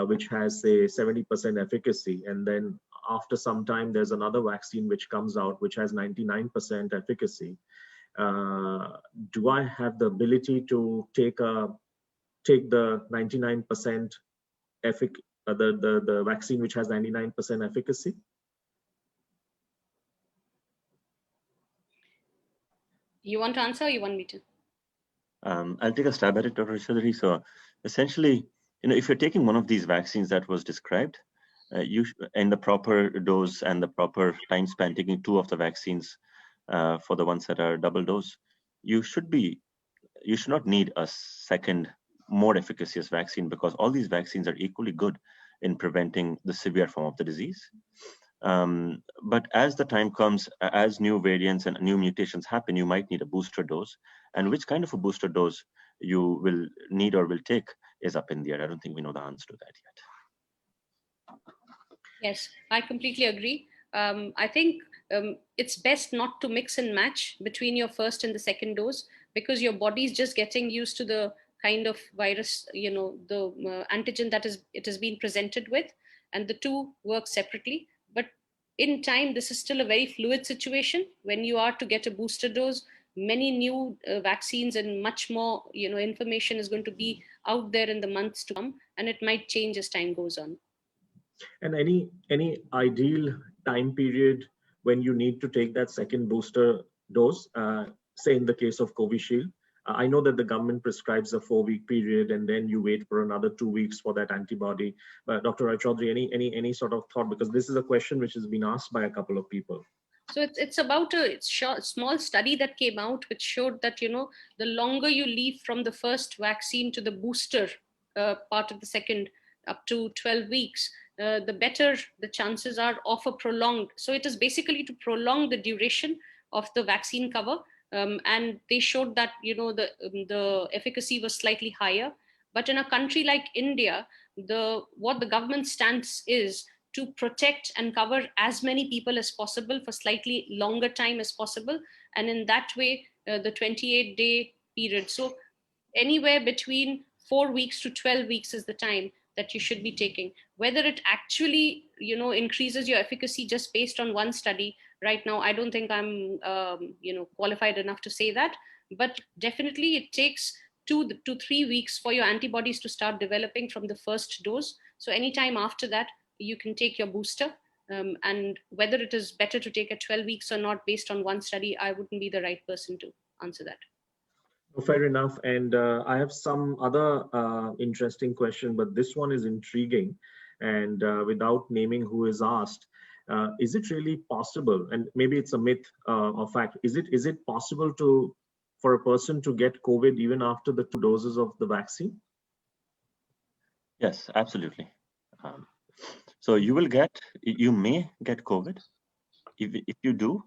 which has, say, 70% efficacy, and then after some time there's another vaccine which comes out which has 99% efficacy. do I have the ability to take the 99% the vaccine which has 99% efficacy?
You want to answer or you want me to?
I'll take a stab at it, Dr. Chowdhury. So essentially, if you're taking one of these vaccines that was described, in the proper dose and the proper time span, taking 2 of the vaccines for the ones that are double dose, you should not need a second, more efficacious vaccine, because all these vaccines are equally good in preventing the severe form of the disease. But as the time comes, as new variants and new mutations happen, you might need a booster dose. And which kind of a booster dose you will need or will take is up in the air. I don't think we know the answer to that yet.
Yes, I completely agree. I think it's best not to mix and match between your first and the second dose, because your body is just getting used to the kind of virus, the antigen that it has been presented with, and the two work separately. But in time, this is still a very fluid situation. When you are to get a booster dose, many new vaccines and much more, information is going to be out there in the months to come, and it might change as time goes on.
And any ideal time period when you need to take that second booster dose, say in the case of Covishield? I know that the government prescribes a 4-week period, and then you wait for another 2 weeks for that antibody. But Dr. Chowdhury, any sort of thought? Because this is a question which has been asked by a couple of people.
So it's about a small study that came out, which showed that, the longer you leave from the first vaccine to the booster part of the second, up to 12 weeks, the better the chances are of a prolonged. So it is basically to prolong the duration of the vaccine cover. And they showed that, the efficacy was slightly higher. But in a country like India, what the government stance is to protect and cover as many people as possible for slightly longer time as possible. And in that way, the 28-day period. So anywhere between 4 weeks to 12 weeks is the time that you should be taking. Whether it actually, increases your efficacy just based on one study right now, I don't think I'm, qualified enough to say that. But definitely it takes 2 to 3 weeks for your antibodies to start developing from the first dose. So anytime after that, you can take your booster. And whether it is better to take at 12 weeks or not based on one study, I wouldn't be the right person to answer that.
Fair enough. And I have some other interesting question, but this one is intriguing. And without naming who is asked, is it really possible, and maybe it's a myth or fact, is it possible for a person to get COVID even after the 2 doses of the vaccine?
Yes, absolutely. So you may get COVID. If you do,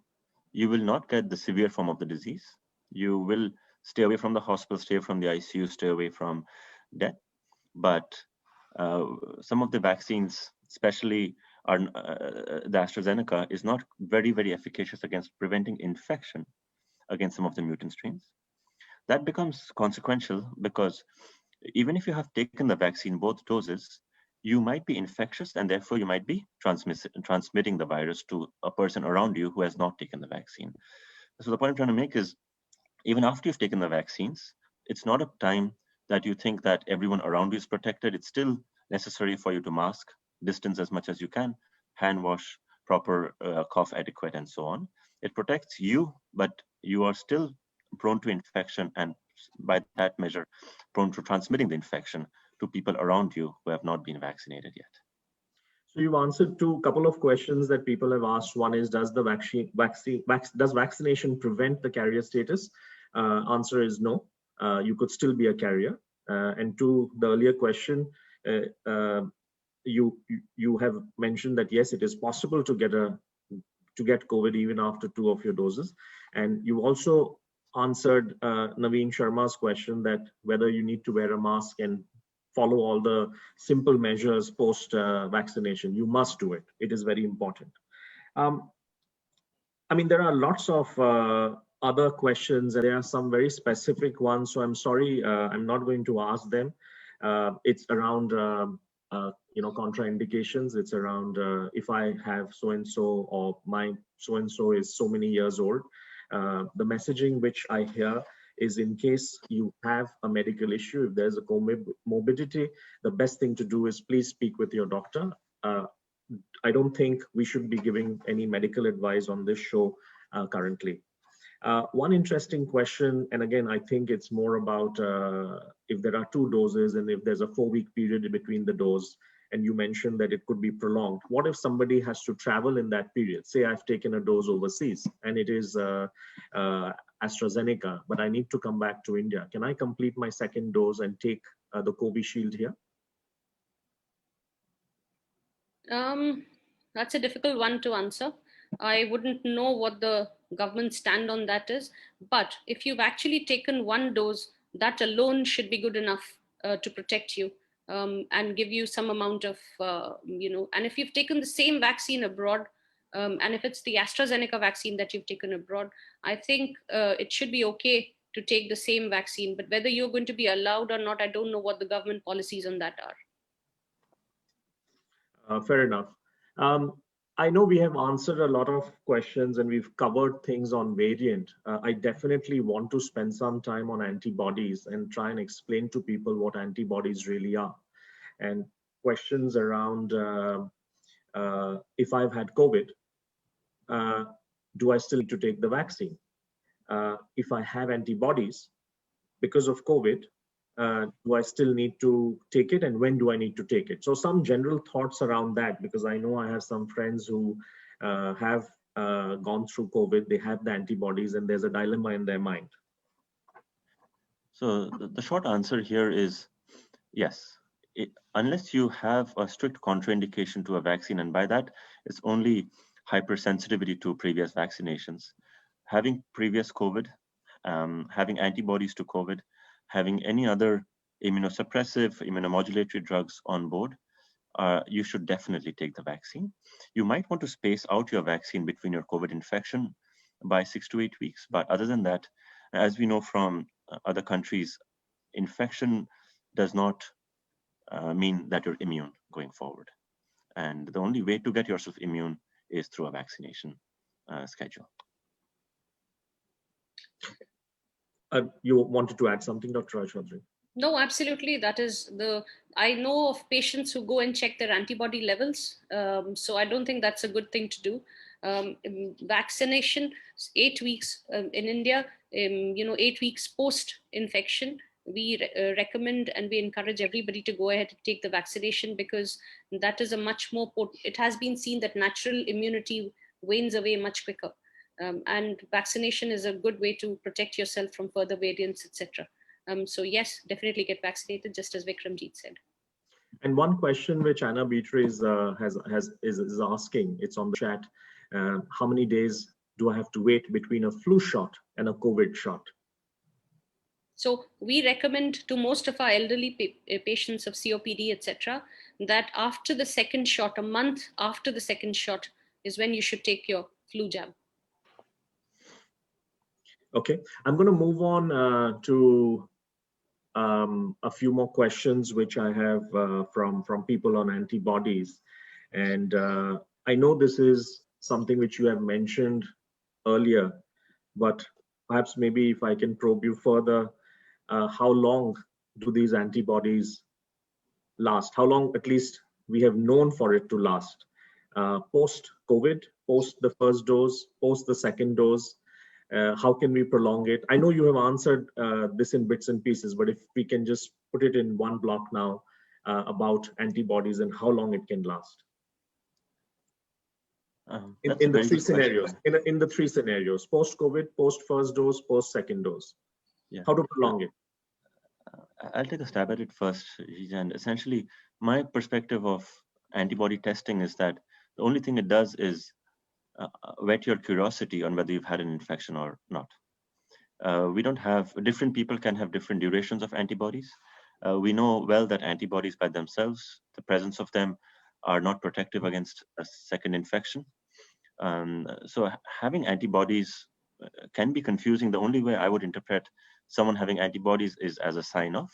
you will not get the severe form of the disease. You will stay away from the hospital, stay from the ICU, stay away from death. But some of the vaccines, especially the AstraZeneca, is not very, very efficacious against preventing infection against some of the mutant strains. That becomes consequential because even if you have taken the vaccine, both doses, you might be infectious, and therefore you might be transmitting the virus to a person around you who has not taken the vaccine. So the point I'm trying to make is, even after you've taken the vaccines, it's not a time that you think that everyone around you is protected. It's still necessary for you to mask, distance as much as you can, hand wash, proper cough etiquette, and so on. It protects you, but you are still prone to infection, and by that measure, prone to transmitting the infection to people around you who have not been vaccinated yet.
So you've answered to a couple of questions that people have asked. One is, does vaccination prevent the carrier status? Answer is no. You could still be a carrier. And to the earlier question, you have mentioned that yes, it is possible to get COVID even after 2 of your doses. And you also answered Naveen Sharma's question that whether you need to wear a mask and follow all the simple measures post vaccination. You must do it. It is very important. I mean, there are lots of other questions, and there are some very specific ones. So I'm sorry, I'm not going to ask them. It's around contraindications. It's around if I have so and so, or my so and so is so many years old. The messaging which I hear is, in case you have a medical issue, if there's a comorbidity, the best thing to do is please speak with your doctor. I don't think we should be giving any medical advice on this show currently. One interesting question, and again, I think it's more about if there are 2 doses and if there's a 4-week period between the dose, and you mentioned that it could be prolonged. What if somebody has to travel in that period? Say I've taken a dose overseas and it is AstraZeneca, but I need to come back to India. Can I complete my 2nd dose and take the Covishield here?
That's a difficult one to answer. I wouldn't know what the government stand on that is, but if you've actually taken 1 dose, that alone should be good enough to protect you and give you some amount of, and if you've taken the same vaccine abroad, and if it's the AstraZeneca vaccine that you've taken abroad, I think it should be okay to take the same vaccine. But whether you're going to be allowed or not, I don't know what the government policies on that are.
Fair enough. I know we have answered a lot of questions and we've covered things on variant. I definitely want to spend some time on antibodies and try and explain to people what antibodies really are. And questions around if I've had COVID, do I still need to take the vaccine? If I have antibodies because of COVID, do I still need to take it, and when do I need to take it? So some general thoughts around that, because I know I have some friends who have gone through COVID, they have the antibodies, and there's a dilemma in their mind.
So the short answer here is yes. Unless you have a strict contraindication to a vaccine, and by that, it's only hypersensitivity to previous vaccinations. Having previous COVID, having antibodies to COVID, having any other immunosuppressive, immunomodulatory drugs on board, you should definitely take the vaccine. You might want to space out your vaccine between your COVID infection by 6 to 8 weeks. But other than that, as we know from other countries, infection does not mean that you're immune going forward. And the only way to get yourself immune is through a vaccination schedule.
You wanted to add something, Dr. Chowdhury?
No, absolutely. That is I know of patients who go and check their antibody levels. So I don't think that's a good thing to do. Vaccination, 8 weeks in India, 8 weeks post-infection, we recommend and we encourage everybody to go ahead and take the vaccination, because that is a much more, it has been seen that natural immunity wanes away much quicker. And vaccination is a good way to protect yourself from further variants, etc. So yes, definitely get vaccinated, just as Vikramjit said.
And one question which Anna Beatrice is asking, it's on the chat, how many days do I have to wait between a flu shot and a COVID shot?
So we recommend to most of our elderly patients of COPD, etc., that after the 2nd shot, a month after the 2nd shot, is when you should take your flu jab.
Okay, I'm going to move on to a few more questions which I have from people on antibodies. And I know this is something which you have mentioned earlier, but perhaps maybe if I can probe you further, how long do these antibodies last? How long, at least, we have known for it to last? Post-COVID, post the 1st dose, post the 2nd dose, how can we prolong it? I know you have answered this in bits and pieces, but if we can just put it in one block now about antibodies and how long it can last. In the 3 scenarios, in the 3 scenarios, post-COVID, post-1st dose, post-2nd dose. Yeah. How to prolong it?
I'll take a stab at it first, and essentially my perspective of antibody testing is that the only thing it does is whet your curiosity on whether you've had an infection or not. We don't have, different people can have different durations of antibodies. We know well that antibodies by themselves, the presence of them, are not protective against a 2nd infection. So having antibodies can be confusing. The only way I would interpret someone having antibodies is as a sign of,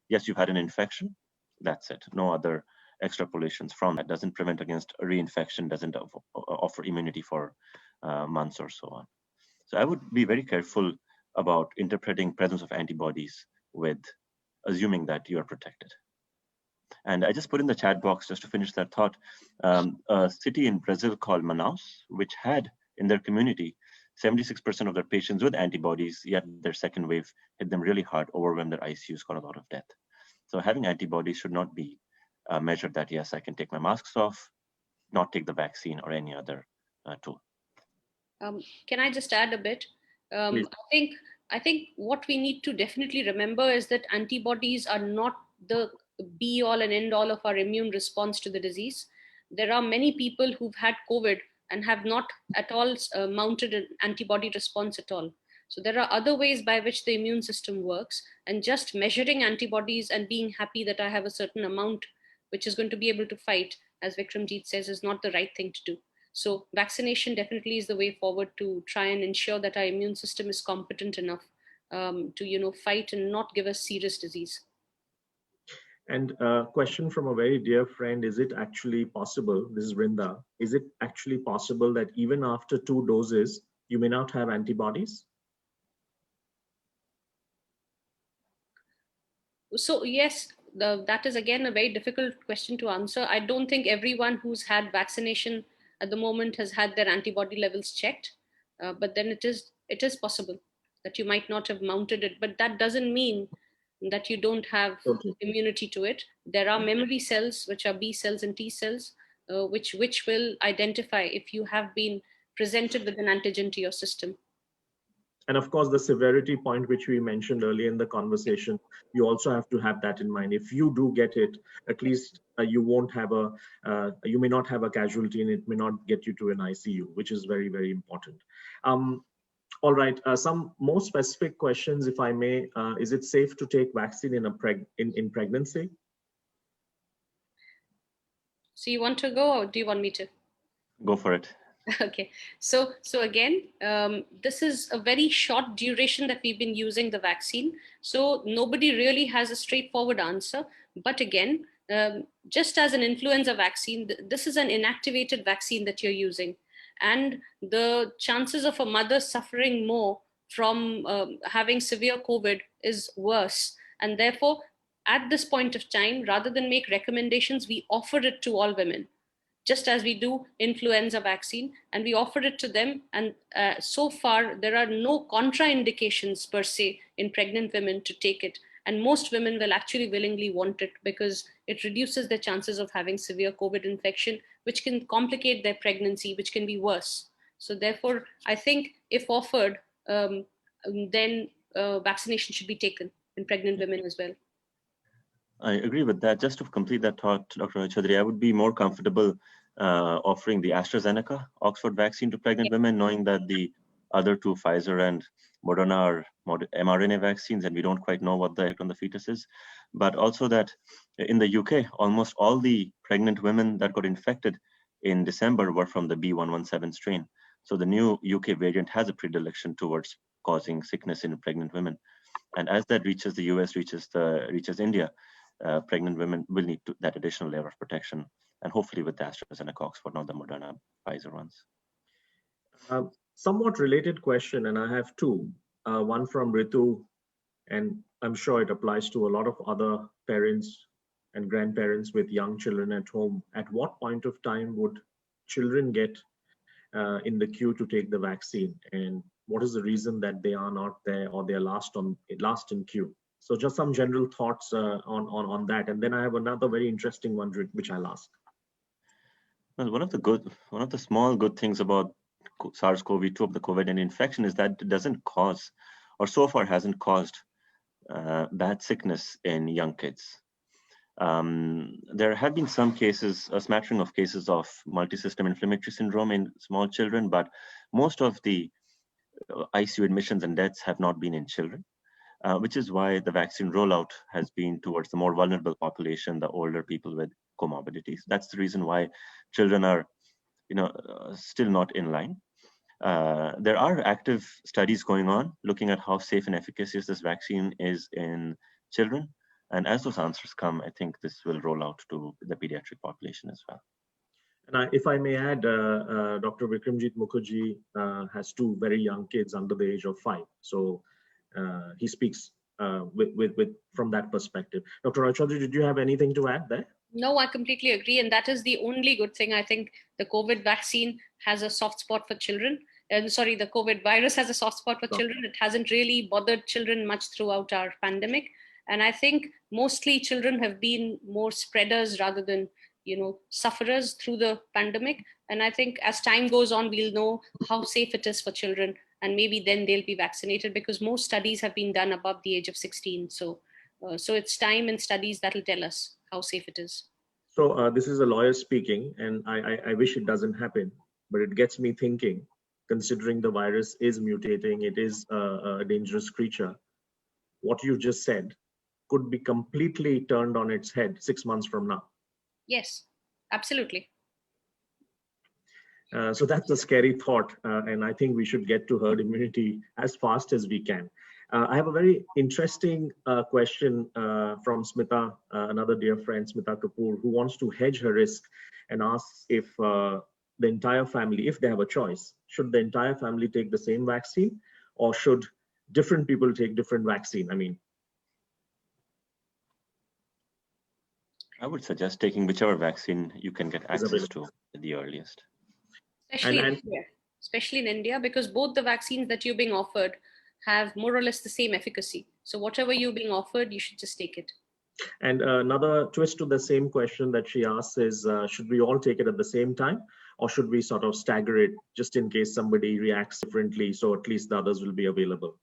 yes, you've had an infection, that's it. No other extrapolations from that. Doesn't prevent against a reinfection, doesn't offer immunity for months or so on. So I would be very careful about interpreting presence of antibodies with assuming that you are protected. And I just put in the chat box, just to finish that thought, a city in Brazil called Manaus, which had in their community 76% of their patients with antibodies, yet their second wave hit them really hard, overwhelmed their ICUs, got a lot of death. So having antibodies should not be measured that, yes, I can take my masks off, not take the vaccine or any other tool.
Can I just add a bit?
Please.
I think what we need to definitely remember is that antibodies are not the be all and end all of our immune response to the disease. There are many people who've had COVID and have not at all mounted an antibody response at all. So there are other ways by which the immune system works, and just measuring antibodies and being happy that I have a certain amount which is going to be able to fight, as Vikramjit says, is not the right thing to do. So vaccination definitely is the way forward to try and ensure that our immune system is competent enough to fight and not give us serious disease.
And a question from a very dear friend, is it actually possible, this is Rinda, is it actually possible that even after 2 doses, you may not have antibodies?
So yes, that is again a very difficult question to answer. I don't think everyone who's had vaccination at the moment has had their antibody levels checked, but then it is possible that you might not have mounted it, but that doesn't mean that you don't have
Okay.
immunity to it. There are memory cells, which are B cells and T cells, which will identify if you have been presented with an antigen to your system.
And of course, the severity point, which we mentioned earlier in the conversation, you also have to have that in mind. If you do get it, at least you won't have you may not have a casualty, and it may not get you to an ICU, which is very, very important. All right, some more specific questions, if I may. Is it safe to take vaccine in pregnancy?
So you want to go, or do you want me to?
Go for it.
Okay, so again, this is a very short duration that we've been using the vaccine, so nobody really has a straightforward answer. But again, just as an influenza vaccine, this is an inactivated vaccine that you're using, and the chances of a mother suffering more from having severe COVID is worse, and therefore at this point of time, rather than make recommendations, we offer it to all women, just as we do influenza vaccine, and we offer it to them. And so far, there are no contraindications per se in pregnant women to take it. And most women will actually willingly want it because it reduces their chances of having severe COVID infection, which can complicate their pregnancy, which can be worse. So therefore, I think if offered, then vaccination should be taken in pregnant women as well.
I agree with that. Just to complete that thought, Dr. Chowdhury, I would be more comfortable offering the AstraZeneca Oxford vaccine to pregnant women, knowing that the other two, Pfizer and Moderna, are mRNA vaccines, and we don't quite know what the effect on the fetus is. But also that in the UK, almost all the pregnant women that got infected in December were from the B117 strain. So the new UK variant has a predilection towards causing sickness in pregnant women. And as that reaches the US, reaches India, pregnant women will need that additional layer of protection, and hopefully with the AstraZeneca Oxford, not the Moderna Pfizer ones.
Somewhat related question, and I have two. One from Ritu, and I'm sure it applies to a lot of other parents and grandparents with young children at home. At what point of time would children get in the queue to take the vaccine, and what is the reason that they are not there, or they're last in queue? So just some general thoughts on that, and then I have another very interesting one which I'll ask.
Well, one of the small good things about SARS-CoV-2 of the COVID-19 infection is that it doesn't cause, or so far hasn't caused, bad sickness in young kids. There have been some cases, a smattering of cases of multisystem inflammatory syndrome in small children, but most of the ICU admissions and deaths have not been in children, which is why the vaccine rollout has been towards the more vulnerable population, the older people with comorbidities. That's the reason why children are, still not in line. There are active studies going on looking at how safe and efficacious this vaccine is in children. And as those answers come, I think this will roll out to the pediatric population as well.
And if I may add, Dr. Vikramjit Mukherjee has two very young kids under the age of 5. So he speaks from that perspective. Dr. Chowdhury, did you have anything to add there?
No, I completely agree. And that is the only good thing. I think the COVID vaccine has a soft spot for children. And sorry, the COVID virus has a soft spot for children. It hasn't really bothered children much throughout our pandemic. And I think mostly children have been more spreaders rather than, sufferers through the pandemic. And I think as time goes on, we'll know how safe it is for children. And maybe then they'll be vaccinated, because most studies have been done above the age of 16. So it's time and studies that'll tell us how safe it is.
So this is a lawyer speaking, and I wish it doesn't happen, but it gets me thinking, considering the virus is mutating, it is a dangerous creature. What you just said could be completely turned on its head 6 months from now.
Yes, absolutely.
So that's a scary thought, and I think we should get to herd immunity as fast as we can. I have a very interesting question from Smita, another dear friend, Smita Kapoor, who wants to hedge her risk and asks if the entire family, if they have a choice, should the entire family take the same vaccine, or should different people take different vaccine?
I would suggest taking whichever vaccine you can get access to at the earliest.
Especially in India, because both the vaccines that you're being offered have more or less the same efficacy. So whatever you're being offered, you should just take it.
And another twist to the same question that she asks is, should we all take it at the same time, or should we sort of stagger it just in case somebody reacts differently, so at least the others will be available?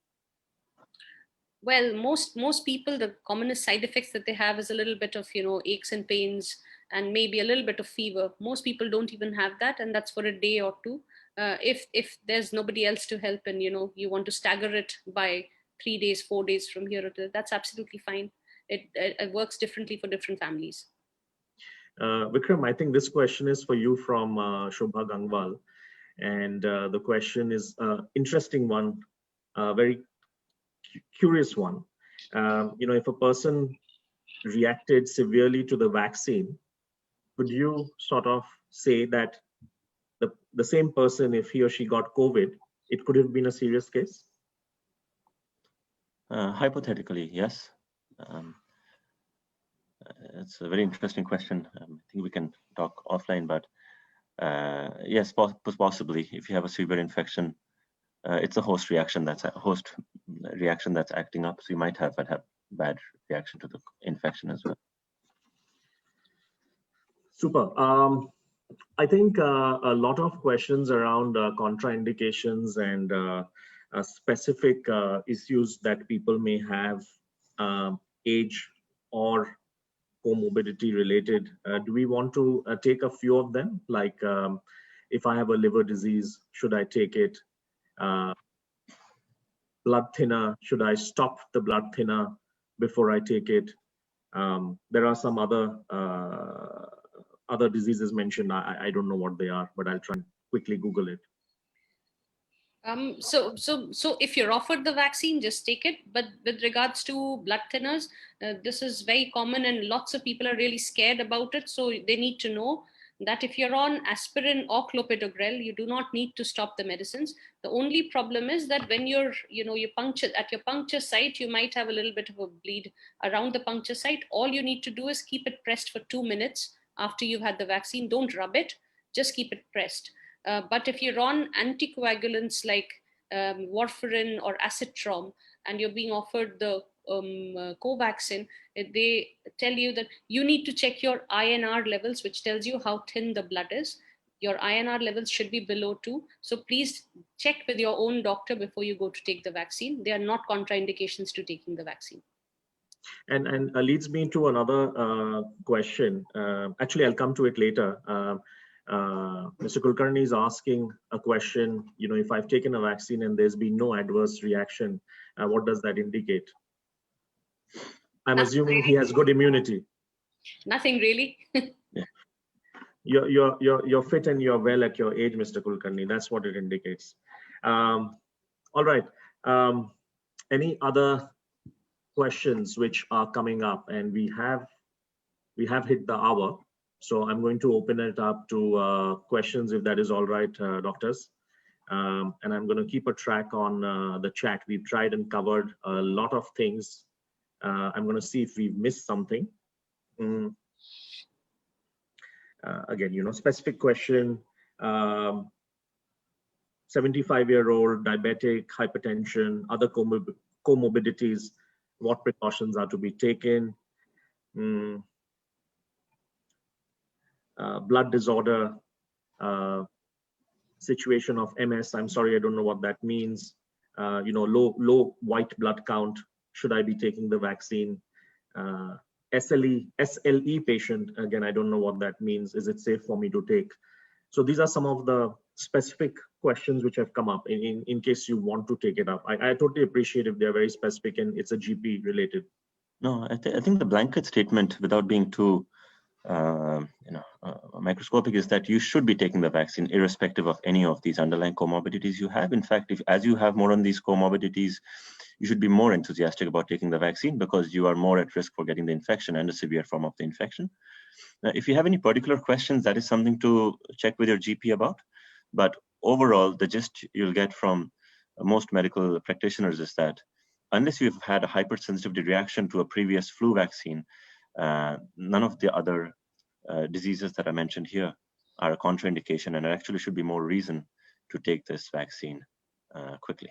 Well, most people, the commonest side effects that they have is a little bit of, aches and pains and maybe a little bit of fever. Most people don't even have that, and that's for a day or two. If there's nobody else to help, and you want to stagger it by 3 days, 4 days from here, that's absolutely fine. It works differently for different families.
Vikram, I think this question is for you from Shobha Gangwal, and the question is interesting one, very curious one. If a person reacted severely to the vaccine, could you sort of say that the same person, if he or she got COVID, it could have been a serious case?
Hypothetically, yes. It's a very interesting question. I think we can talk offline, but yes, possibly. If you have a severe infection, it's a host reaction that's acting up. So you might have a bad reaction to the infection as well.
Super. I think a lot of questions around contraindications and specific issues that people may have, age or comorbidity related. Do we want to take a few of them? Like if I have a liver disease, should I take it? Blood thinner, should I stop the blood thinner before I take it? There are some other diseases mentioned. I don't know what they are, but I'll try and quickly Google it.
So if you're offered the vaccine, just take it. But with regards to blood thinners, this is very common, and lots of people are really scared about it. So they need to know that if you're on aspirin or clopidogrel, you do not need to stop the medicines. The only problem is that when you puncture at your puncture site, you might have a little bit of a bleed around the puncture site. All you need to do is keep it pressed for 2 minutes after you've had the vaccine. Don't rub it, just keep it pressed. But if you're on anticoagulants like warfarin or acetrom, and you're being offered the Covaxin, they tell you that you need to check your INR levels, which tells you how thin the blood is. Your INR levels should be below 2. So please check with your own doctor before you go to take the vaccine. They are not contraindications to taking the vaccine.
And leads me to another question. Actually, I'll come to it later. Mr. Kulkarni is asking a question, if I've taken a vaccine and there's been no adverse reaction, what does that indicate? I'm assuming he has good immunity.
Nothing really.
Yeah. You're fit and you're well at your age, Mr. Kulkarni. That's what it indicates. All right. Any other questions which are coming up? And we have hit the hour. So I'm going to open it up to questions, if that is all right, doctors. And I'm going to keep a track on the chat. We've tried and covered a lot of things. I'm going to see if we've missed something. Again, specific question. 75-year-old, diabetic, hypertension, other comorbidities, what precautions are to be taken? Blood disorder, situation of MS. I'm sorry, I don't know what that means. Low white blood count. Should I be taking the vaccine? SLE patient. Again, I don't know what that means. Is it safe for me to take? So these are some of the specific questions which have come up in case you want to take it up. I totally appreciate if they're very specific and it's a GP related.
No, I think the blanket statement, without being too microscopic, is that you should be taking the vaccine irrespective of any of these underlying comorbidities you have. In fact, as you have more on these comorbidities, you should be more enthusiastic about taking the vaccine because you are more at risk for getting the infection and a severe form of the infection. Now, if you have any particular questions, that is something to check with your GP about. But overall, the gist you'll get from most medical practitioners is that unless you've had a hypersensitivity reaction to a previous flu vaccine, none of the other diseases that I mentioned here are a contraindication, and it actually should be more reason to take this vaccine quickly.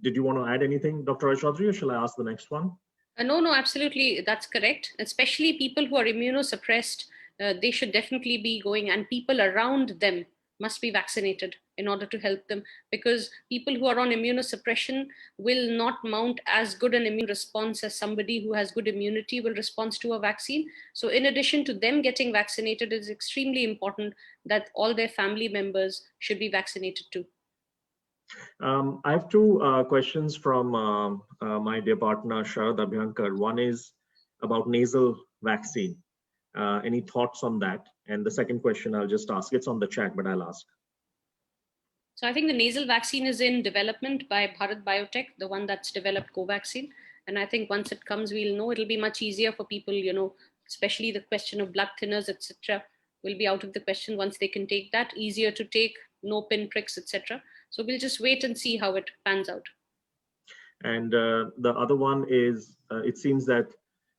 Did you want to add anything, Dr. Chowdhury, or shall I ask the next one?
No, absolutely. That's correct. Especially people who are immunosuppressed, they should definitely be going, and people around them must be vaccinated in order to help them, because people who are on immunosuppression will not mount as good an immune response as somebody who has good immunity will respond to a vaccine. So in addition to them getting vaccinated, it's extremely important that all their family members should be vaccinated too.
I have two questions from my dear partner, Sharad Abhyankar. One is about nasal vaccine. Any thoughts on that? And the second question I'll just ask. It's on the chat, but I'll ask.
So I think the nasal vaccine is in development by Bharat Biotech, the one that's developed Covaxin. And I think once it comes, we'll know it'll be much easier for people, especially the question of blood thinners, etc., will be out of the question once they can take that. Easier to take, no pinpricks, etc. So we'll just wait and see how it pans out.
And the other one is, it seems that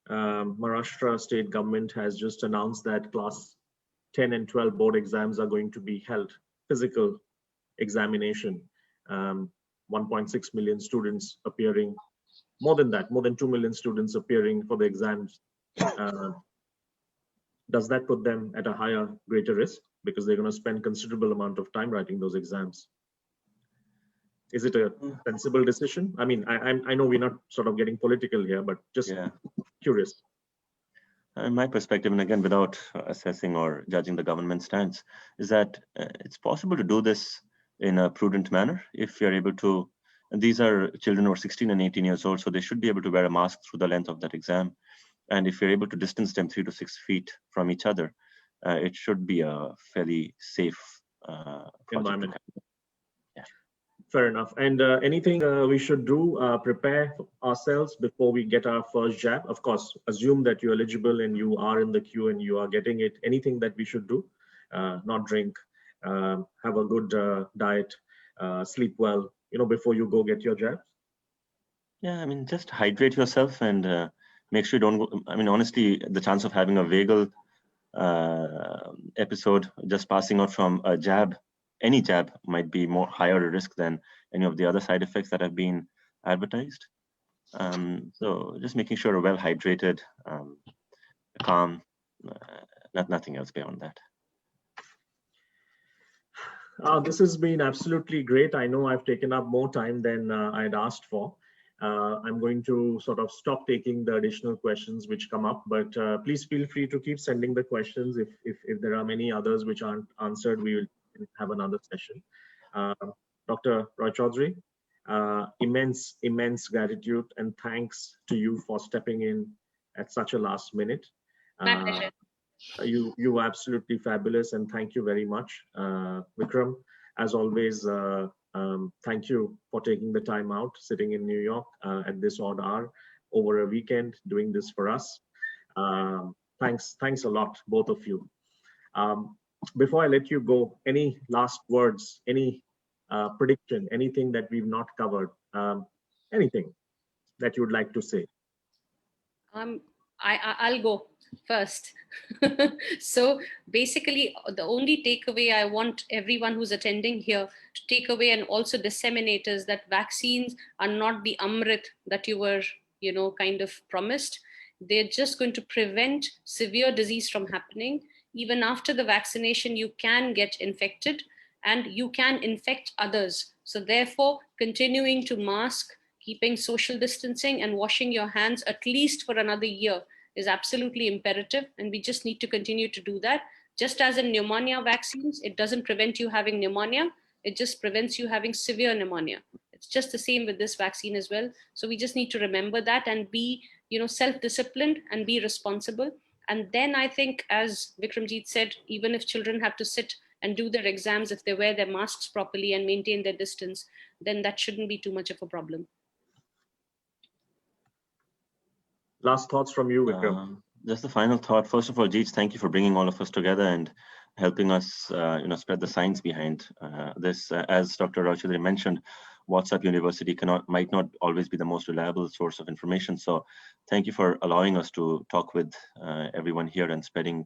Maharashtra state government has just announced that class 10 and 12 board exams are going to be held, physical examination. 1.6 million students appearing, more than that, more than 2 million students appearing for the exams. Does that put them at a higher, greater risk? Because they're going to spend considerable amount of time writing those exams. Is it a sensible decision? I mean, I know we're not sort of getting political here, but just curious.
In my perspective, and again, without assessing or judging the government stance, is that it's possible to do this in a prudent manner if you're able to. And these are children who are 16 and 18 years old, so they should be able to wear a mask through the length of that exam. And if you're able to distance them 3 to 6 feet from each other, it should be a fairly safe
environment. Fair enough. And anything we should do, prepare ourselves before we get our first jab? Of course, assume that you're eligible and you are in the queue and you are getting it. Anything that we should do? Not drink, have a good diet, sleep well, before you go get your jabs?
Yeah, I mean, just hydrate yourself and make sure you don't go. I mean, honestly, the chance of having a vagal episode just passing out from a jab, any jab, might be more higher risk than any of the other side effects that have been advertised. So just making sure you're well hydrated, calm, nothing else beyond that.
This has been absolutely great. I know I've taken up more time than I'd asked for. I'm going to sort of stop taking the additional questions which come up, but please feel free to keep sending the questions. If there are many others which aren't answered, we will have another session. Dr. Roy Chowdhury, immense gratitude and thanks to you for stepping in at such a last minute.
My pleasure.
You were absolutely fabulous, and thank you very much. Vikram, as always, thank you for taking the time out, sitting in New York at this odd hour. over a weekend doing this for us. Thanks a lot, both of you. Before I let you go, any last words, any prediction, anything that we've not covered, anything that you would like to say?
I'll go first. So basically, the only takeaway I want everyone who's attending here to take away and also disseminate is that vaccines are not the Amrit that you were, kind of promised. They're just going to prevent severe disease from happening. Even after the vaccination, you can get infected and you can infect others. So therefore, continuing to mask, keeping social distancing and washing your hands at least for another year is absolutely imperative. And we just need to continue to do that. Just as in pneumonia vaccines, it doesn't prevent you having pneumonia. It just prevents you having severe pneumonia. It's just the same with this vaccine as well. So we just need to remember that and be, self-disciplined and be responsible. And then I think, as Vikramjit said, even if children have to sit and do their exams, if they wear their masks properly and maintain their distance, then that shouldn't be too much of a problem.
Last thoughts from you, Vikram.
Just the final thought. First of all, Jeet, thank you for bringing all of us together and helping us, spread the science behind this. As Dr. Chowdhury mentioned, WhatsApp University might not always be the most reliable source of information. So thank you for allowing us to talk with everyone here and spreading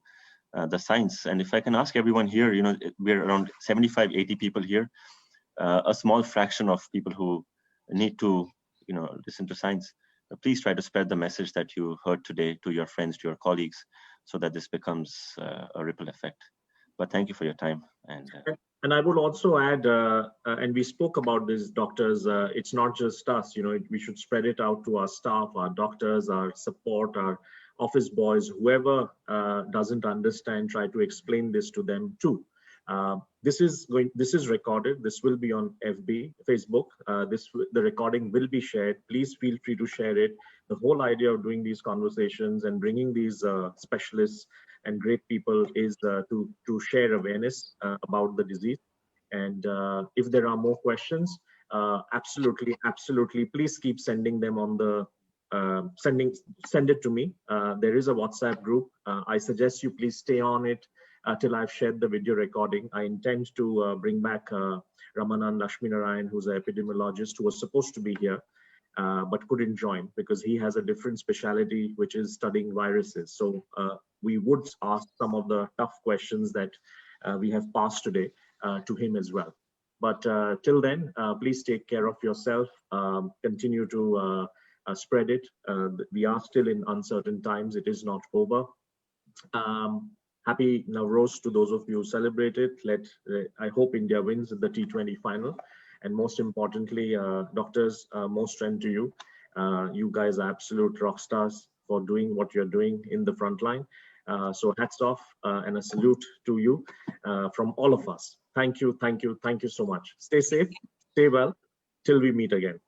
the science. And if I can ask everyone here, we're around 75, 80 people here, a small fraction of people who need to, listen to science. Please try to spread the message that you heard today to your friends, to your colleagues, so that this becomes a ripple effect. But thank you for your time.
And I would also add, and we spoke about this, doctors, it's not just us, we should spread it out to our staff, our doctors, our support, our office boys, whoever doesn't understand, try to explain this to them too. This is recorded. This will be on Facebook. The recording will be shared. Please feel free to share it. The whole idea of doing these conversations and bringing these specialists and great people is to share awareness about the disease. And if there are more questions, absolutely, please keep sending them on the send it to me. There is a WhatsApp group. I suggest you please stay on it till I've shared the video recording. I intend to bring back Ramanan Lakshminarayan, who's an epidemiologist who was supposed to be here, but couldn't join because he has a different specialty, which is studying viruses. So we would ask some of the tough questions that we have passed today to him as well. But till then, please take care of yourself. Continue to spread it. We are still in uncertain times. It is not over. Happy Navroz to those of you who celebrate it. I hope India wins the T20 final. And most importantly, doctors, more strength to you. You guys are absolute rock stars for doing what you're doing in the front line. So hats off and a salute to you from all of us. Thank you so much. Stay safe, stay well, till we meet again.